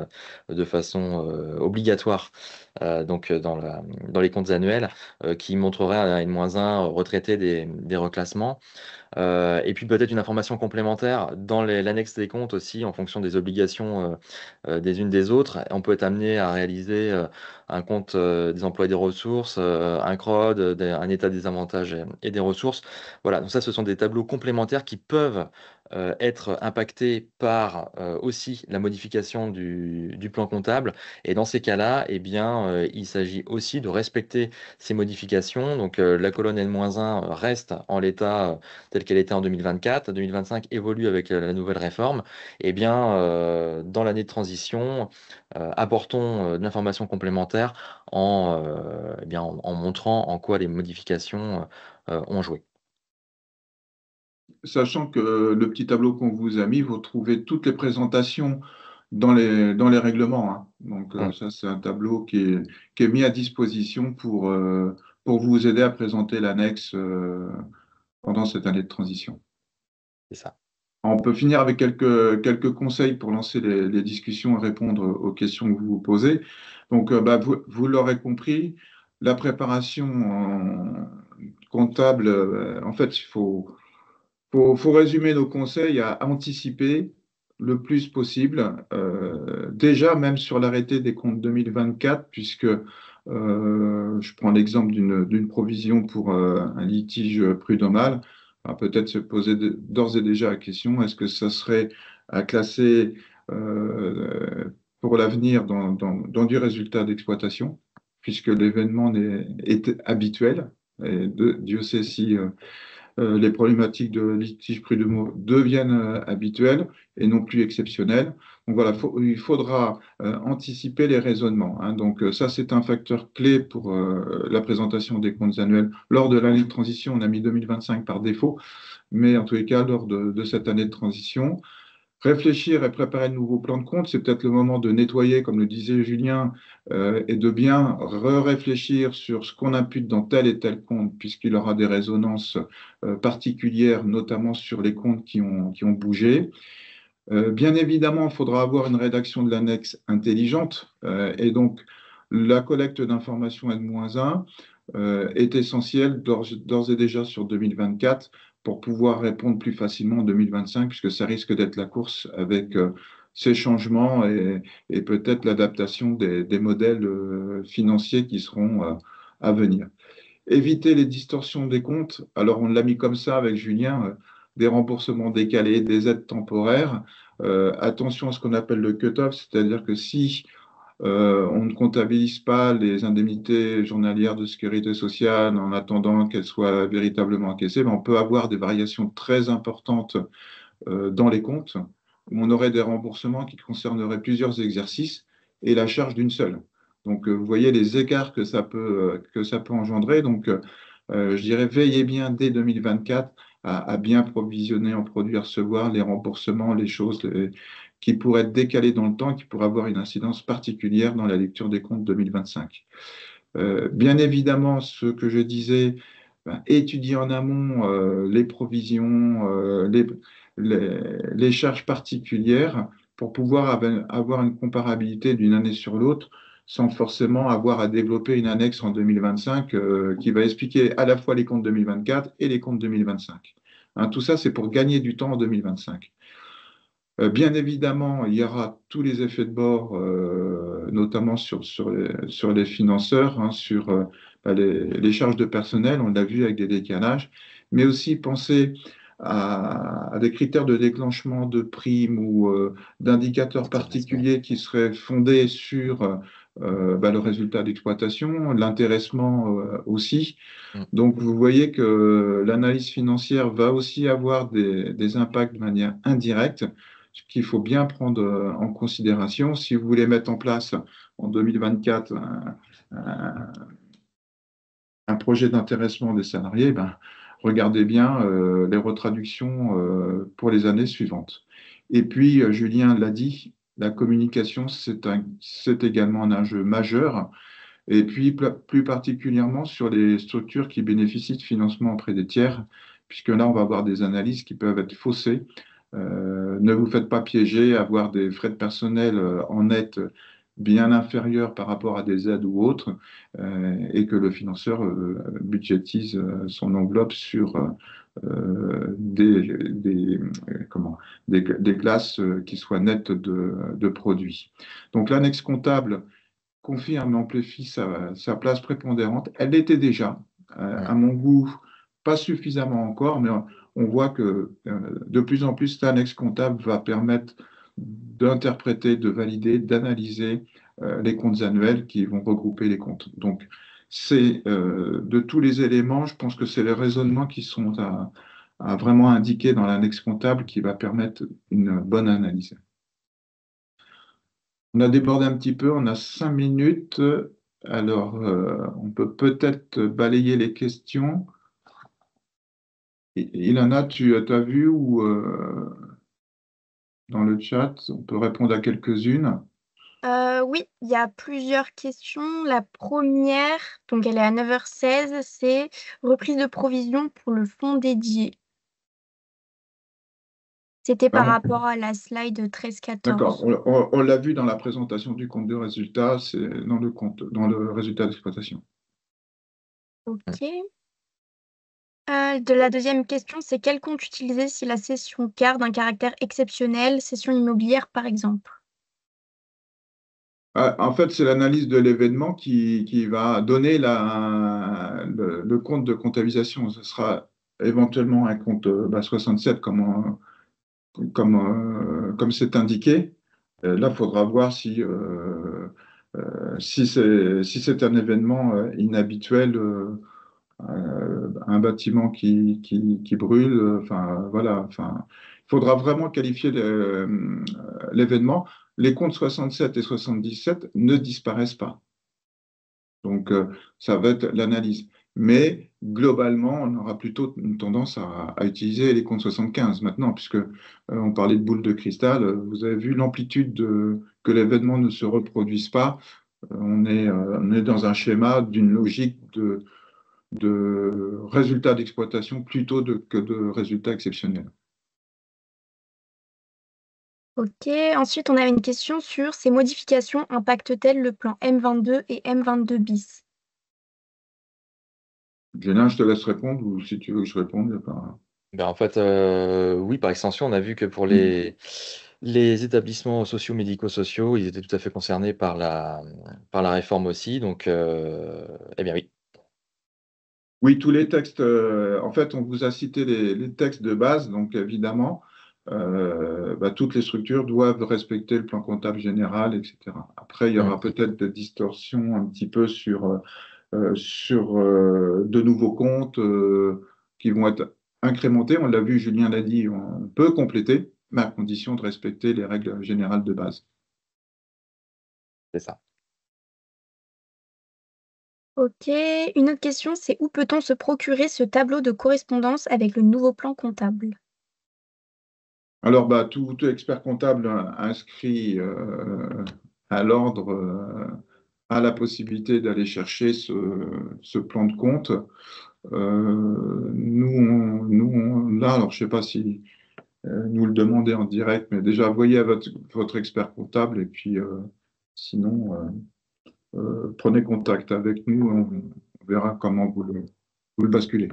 de façon obligatoire donc dans les comptes annuels qui montrerait un N-1 retraité des reclassements. Et puis peut-être une information complémentaire dans l'annexe des comptes aussi, en fonction des obligations des unes des autres. On peut être amené à réaliser un compte des emplois et des ressources, un CROD, un état des avantages et des ressources. Voilà, donc ça, ce sont des tableaux complémentaires qui peuvent être impactés par aussi la modification du plan comptable. Et dans ces cas-là, eh bien, il s'agit aussi de respecter ces modifications. Donc la colonne N-1 reste en l'état telle qu'elle était en 2024. 2025 évolue avec la nouvelle réforme. Eh bien, dans l'année de transition, apportons de l'information complémentaire eh bien, en montrant en quoi les modifications ont joué.
Sachant que le petit tableau qu'on vous a mis, vous trouvez toutes les présentations dans les règlements, hein. Donc
Mm.
ça, c'est un tableau qui est mis à disposition pour vous aider à présenter l'annexe pendant cette année de transition.
C'est ça.
On peut finir avec quelques conseils pour lancer les discussions et répondre aux questions que vous vous posez. Donc, vous l'aurez compris, la préparation comptable, en fait, faut résumer nos conseils à anticiper le plus possible, déjà même sur l'arrêté des comptes 2024, puisque je prends l'exemple d'une provision pour un litige prud'homal. On va peut-être se poser d'ores et déjà la question, est-ce que ça serait à classer pour l'avenir dans du résultat d'exploitation, puisque l'événement est habituel, et Dieu sait si les problématiques de litige prud'homaux deviennent habituelles et non plus exceptionnelles. Donc voilà, il faudra anticiper les raisonnements, hein. Donc ça, c'est un facteur clé pour la présentation des comptes annuels. Lors de l'année de transition, on a mis 2025 par défaut, mais en tous les cas, lors de cette année de transition, réfléchir et préparer de nouveaux plans de compte, c'est peut-être le moment de nettoyer, comme le disait Julien, et de bien réfléchir sur ce qu'on impute dans tel et tel compte, puisqu'il aura des résonances particulières, notamment sur les comptes qui ont bougé. Bien évidemment, il faudra avoir une rédaction de l'annexe intelligente, et donc la collecte d'informations N-1 est essentielle d'ores et déjà sur 2024 pour pouvoir répondre plus facilement en 2025, puisque ça risque d'être la course avec ces changements et peut-être l'adaptation des modèles financiers qui seront à venir. Éviter les distorsions des comptes. Alors, on l'a mis comme ça avec Julien, des remboursements décalés, des aides temporaires. Attention à ce qu'on appelle le cut-off, c'est-à-dire que si on ne comptabilise pas les indemnités journalières de sécurité sociale en attendant qu'elles soient véritablement encaissées, ben on peut avoir des variations très importantes dans les comptes, où on aurait des remboursements qui concerneraient plusieurs exercices et la charge d'une seule. Donc, vous voyez les écarts que ça peut engendrer. Donc, je dirais, veillez bien dès 2024 à bien provisionner en produits à recevoir les remboursements, les choses qui pourraient être décalées dans le temps, qui pourraient avoir une incidence particulière dans la lecture des comptes 2025. Bien évidemment, ce que je disais, ben, étudier en amont les provisions, les charges particulières pour pouvoir avoir une comparabilité d'une année sur l'autre sans forcément avoir à développer une annexe en 2025 qui va expliquer à la fois les comptes 2024 et les comptes 2025. Hein, tout ça, c'est pour gagner du temps en 2025. Bien évidemment, il y aura tous les effets de bord, notamment sur les financeurs, hein, sur les charges de personnel, on l'a vu avec des décalages, mais aussi penser à des critères de déclenchement de primes ou d'indicateurs particuliers qui seraient fondés sur le résultat d'exploitation, l'intéressement aussi.
Mm.
Donc, vous voyez que l'analyse financière va aussi avoir des impacts de manière indirecte, ce qu'il faut bien prendre en considération. Si vous voulez mettre en place en 2024 un projet d'intéressement des salariés, ben, regardez bien les retraductions pour les années suivantes. Et puis, Julien l'a dit, la communication, c'est également un enjeu majeur. Et puis, plus particulièrement sur les structures qui bénéficient de financement auprès des tiers, puisque là, on va avoir des analyses qui peuvent être faussées. Ne vous faites pas piéger, avoir des frais de personnel en net bien inférieurs par rapport à des aides ou autres, et que le financeur budgétise son enveloppe sur des classes qui soient nettes de produits. Donc l'annexe comptable confirme et amplifie sa place prépondérante. Elle l'était déjà,
Ouais.
à mon goût, pas suffisamment encore, mais on voit que de plus en plus, cette annexe comptable va permettre d'interpréter, de valider, d'analyser les comptes annuels qui vont regrouper les comptes. Donc, c'est de tous les éléments, je pense que c'est les raisonnements qui sont à vraiment indiquer dans l'annexe comptable qui va permettre une bonne analyse. On a débordé un petit peu, on a 5 minutes. Alors, on peut peut-être balayer les questions. Ilana, tu as vu ou dans le chat, on peut répondre à quelques-unes.
Oui, il y a plusieurs questions. La première, donc elle est à 9h16, c'est reprise de provision pour le fonds dédié. C'était par
Alors,
rapport à la slide
d'accord,
13-14.
on l'a vu dans la présentation du compte de résultat, c'est dans le compte, dans le résultat d'exploitation.
Ok. De la deuxième question, c'est quel compte utiliser si la cession garde un caractère exceptionnel, cession immobilière par exemple?
Ah, en fait, c'est l'analyse de l'événement qui va donner le compte de comptabilisation. Ce sera éventuellement un compte 67 comme c'est indiqué. Là, il faudra voir si c'est un événement inhabituel, un bâtiment qui brûle. Enfin, voilà. Enfin, il faudra vraiment qualifier l'événement. Les comptes 67 et 77 ne disparaissent pas. Donc, ça va être l'analyse. Mais globalement, on aura plutôt une tendance à utiliser les comptes 75 maintenant, puisque on parlait de boule de cristal. Vous avez vu l'amplitude que l'événement ne se reproduise pas. On est dans un schéma d'une logique de résultats d'exploitation plutôt que de résultats exceptionnels.
Ok. Ensuite, on avait une question sur ces modifications impactent-elles le plan M22 et M22 bis?
Génin, je te laisse répondre, ou si tu veux que je réponde, il y a pas-
Ben, en fait, oui, par extension, on a vu que pour les établissements sociaux, médico-sociaux, ils étaient tout à fait concernés par la réforme aussi. Donc, eh bien oui.
Oui, tous les textes, en fait, on vous a cité les textes de base, donc évidemment, toutes les structures doivent respecter le plan comptable général, etc. Après, il y aura
Mm.
peut-être des distorsions un petit peu sur de nouveaux comptes qui vont être incrémentés. On l'a vu, Julien l'a dit, on peut compléter, mais à condition de respecter les règles générales de base.
C'est ça.
Ok. Une autre question, c'est où peut-on se procurer ce tableau de correspondance avec le nouveau plan comptable?
Alors, tout expert comptable inscrit à l'ordre a la possibilité d'aller chercher ce plan de compte. Là, alors je ne sais pas si nous le demandez en direct, mais déjà, voyez à votre expert comptable et puis sinon, prenez contact avec nous, on verra comment vous le basculez.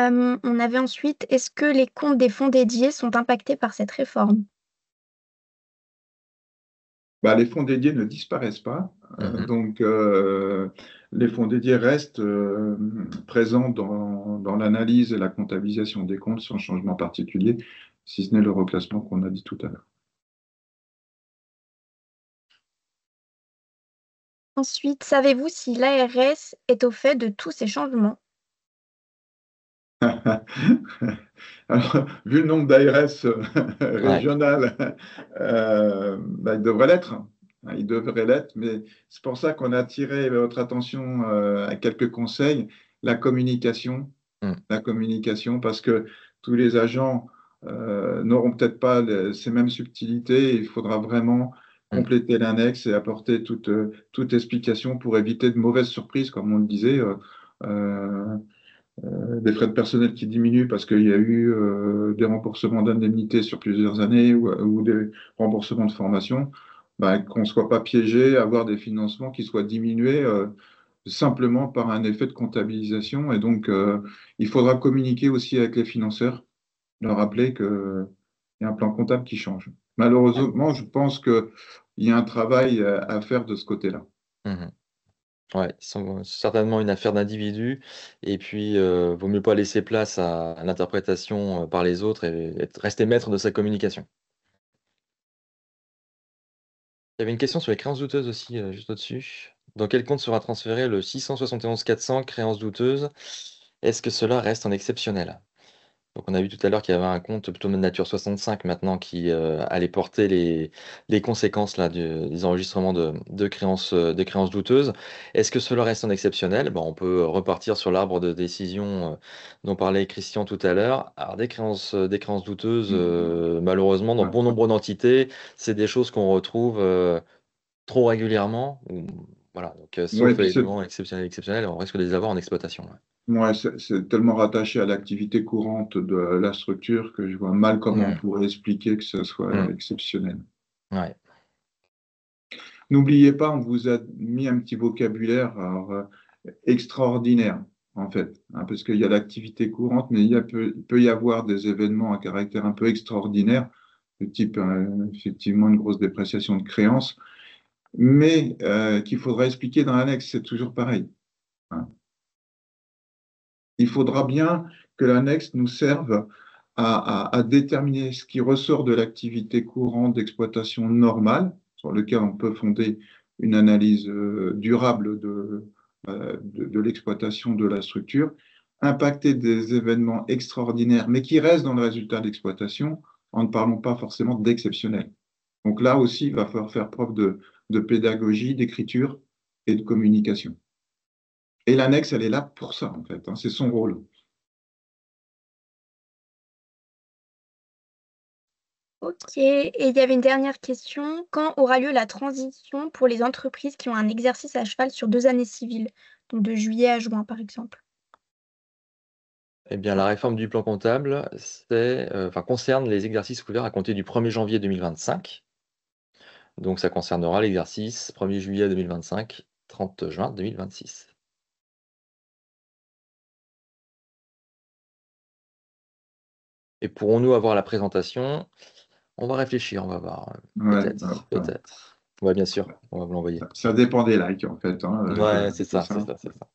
On avait ensuite, est-ce que les comptes des fonds dédiés sont impactés par cette réforme?
Les fonds dédiés ne disparaissent pas,
Mhm.
donc les fonds dédiés restent présents dans l'analyse et la comptabilisation des comptes sans changement particulier, si ce n'est le reclassement qu'on a dit tout à l'heure.
Ensuite, savez-vous si l'ARS est au fait de tous ces changements?
Alors, vu le nombre d'ARS
Ouais.
régionales, il devrait l'être. Il devrait l'être, mais c'est pour ça qu'on a attiré votre attention à quelques conseils. La communication,
Mm.
la communication, parce que tous les agents n'auront peut-être pas ces mêmes subtilités. Il faudra vraiment
Mm.
compléter l'index et apporter toute explication pour éviter de mauvaises surprises, comme on le disait. Euh, des frais de personnel qui diminuent parce qu'il y a eu des remboursements d'indemnités sur plusieurs années ou des remboursements de formation, qu'on ne soit pas piégé, avoir des financements qui soient diminués simplement par un effet de comptabilisation. Et donc, il faudra communiquer aussi avec les financeurs, leur rappeler qu'il y a un plan comptable qui change. Malheureusement, je pense qu'il y a un travail à faire de ce côté-là.
Mhm. Ouais, c'est certainement une affaire d'individu. Et puis, vaut mieux pas laisser place à l'interprétation par les autres et rester maître de sa communication. Il y avait une question sur les créances douteuses aussi, juste au-dessus. Dans quel compte sera transféré le 671 400 créances douteuses? Est-ce que cela reste en exceptionnel? Donc on a vu tout à l'heure qu'il y avait un compte plutôt de nature 65 maintenant qui allait porter les conséquences là, des enregistrements des créances douteuses. Est-ce que cela reste en exceptionnel? Bon, on peut repartir sur l'arbre de décision dont parlait Christian tout à l'heure. Alors des créances douteuses, malheureusement, dans
Ouais.
bon nombre d'entités, c'est des choses qu'on retrouve trop régulièrement. Voilà, donc
Ouais, et
sauf
puis
éléments exceptionnels, on risque de les avoir en exploitation. Ouais.
ouais, c'est tellement rattaché à l'activité courante de la structure que je vois mal comment on
Mm.
pourrait expliquer que ce soit
Mm.
exceptionnel.
Ouais.
N'oubliez pas, on vous a mis un petit vocabulaire alors, extraordinaire, en fait, hein, parce qu'il y a l'activité courante, mais il peut y avoir des événements à caractère un peu extraordinaire, de type effectivement une grosse dépréciation de créances, mais qu'il faudra expliquer dans l'annexe, c'est toujours pareil, hein. Il faudra bien que l'annexe nous serve à déterminer ce qui ressort de l'activité courante d'exploitation normale, sur lequel on peut fonder une analyse durable de l'exploitation de la structure, impacter des événements extraordinaires, mais qui restent dans le résultat d'exploitation, en ne parlant pas forcément d'exceptionnel. Donc là aussi, il va falloir faire preuve de pédagogie, d'écriture et de communication. Et l'annexe, elle est là pour ça, en fait, hein, c'est son rôle.
Ok, et il y avait une dernière question. Quand aura lieu la transition pour les entreprises qui ont un exercice à cheval sur 2 années civiles, donc de juillet à juin par exemple?
Eh bien, la réforme du plan comptable, concerne les exercices ouverts à compter du 1er janvier 2025. Donc ça concernera l'exercice 1er juillet 2025, 30 juin 2026. Et pourrons-nous avoir la présentation? On va réfléchir, on va voir.
Ouais,
Peut-être,
enfin,
peut-être. Ouais, bien sûr, on va vous l'envoyer.
ça dépend des likes, en fait, hein,
Ouais, c'est
c'est
ça, c'est
ça.
ça, c'est ça.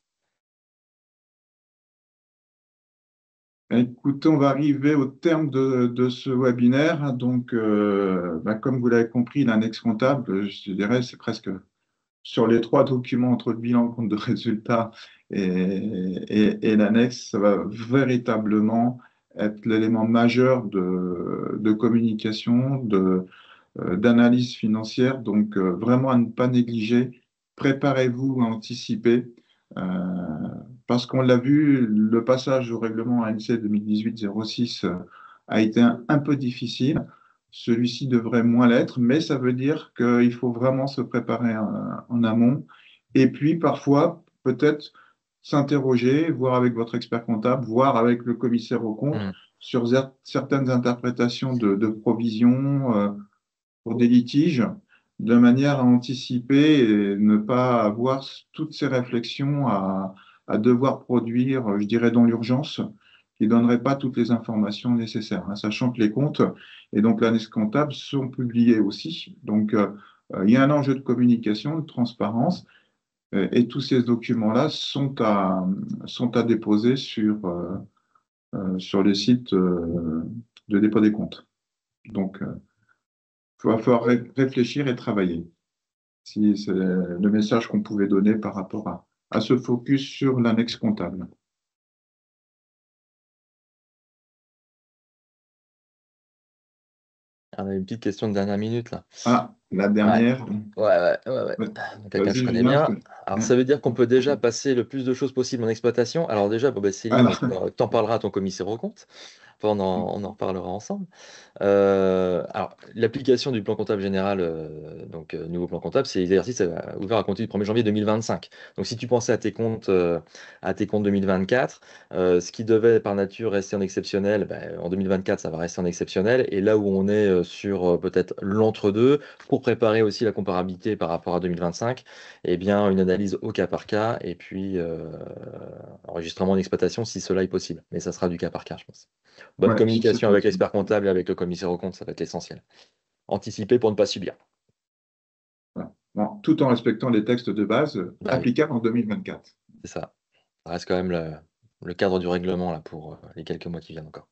Écoutez, on va arriver au terme de ce webinaire. Donc, comme vous l'avez compris, l'index comptable, je dirais, c'est presque sur les 3 documents entre le bilan, compte de résultats et l'annexe, ça va véritablement être l'élément majeur de communication, d'analyse financière. Donc, vraiment à ne pas négliger. Préparez-vous à anticiper. euh, Parce qu'on l'a vu, le passage au règlement ANC 2018-06 a été un peu difficile. Celui-ci devrait moins l'être, mais ça veut dire qu'il faut vraiment se préparer en amont. Et puis, parfois, peut-être s'interroger, voir avec votre expert comptable, voir avec le commissaire aux comptes
Mm.
sur certaines interprétations de provisions pour des litiges, de manière à anticiper et ne pas avoir toutes ces réflexions à devoir produire, je dirais, dans l'urgence, qui ne donneraient pas toutes les informations nécessaires, hein, sachant que les comptes et donc l'analyse comptable sont publiés aussi. Donc, il y a un enjeu de communication, de transparence, et tous ces documents-là sont à déposer sur le site de dépôt des comptes. Donc, il va falloir réfléchir et travailler. Si c'est le message qu'on pouvait donner par rapport à ce focus sur l'annexe comptable.
On a une petite question de dernière minute là.
Ah, la
Ouais.
dernière.
Ouais. Quelqu'un que je
Vas-y,
connais
Julien.
bien. Alors, ça veut dire qu'on peut déjà passer le plus de choses possible en exploitation. Alors déjà, bon, bah, Céline,
Alors,
t'en parleras à ton commissaire aux comptes. Enfin, on en reparlera ensemble. Alors, l'application du plan comptable général, nouveau plan comptable, c'est l'exercice ouvert à compter du 1er janvier 2025. Donc, si tu pensais à tes comptes 2024, ce qui devait par nature rester en exceptionnel, en 2024, ça va rester en exceptionnel. Et là où on est sur peut-être l'entre-deux, pour préparer aussi la comparabilité par rapport à 2025, eh bien, une analyse au cas par cas et puis enregistrement d'exploitation si cela est possible. Mais ça sera du cas par cas, je pense. Bonne
ouais, si c'est
communication avec
possible.
l'expert comptable et avec le commissaire aux comptes, ça va être l'essentiel. Anticiper pour ne pas subir.
Voilà. Bon, tout en respectant les textes de base
Bah oui,
applicables en 2024.
c'est ça. Ça reste quand même le cadre du règlement là, pour les quelques mois qui viennent encore.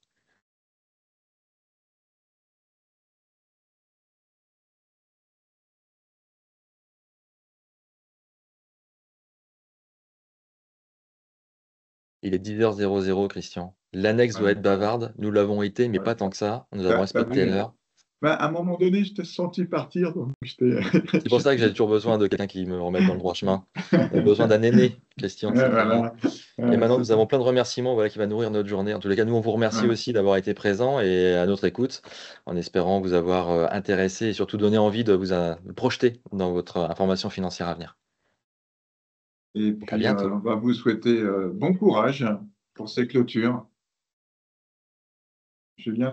Il est 10h00, Christian. L'annexe doit
Voilà.
être bavarde. Nous l'avons été, mais
Ouais.
pas tant que ça. Nous avons
T'as
respecté
vu,
l'heure.
bah, à un moment donné, je t'ai senti partir, donc
C'est pour ça que j'ai toujours besoin de quelqu'un qui me remette dans le droit chemin. On a besoin d'un aîné, Christian, c'est très bien.
Voilà.
Et maintenant,
C'est
nous
ça.
avons plein de remerciements, voilà, qui va nourrir notre journée. En tous les cas, nous, on vous remercie
Ouais.
aussi d'avoir été présent et à notre écoute, en espérant vous avoir intéressé et surtout donné envie de vous projeter dans votre information financière à venir.
Et
Donc, à
puis,
bientôt.
on va vous souhaiter bon courage pour ces clôtures. Julien,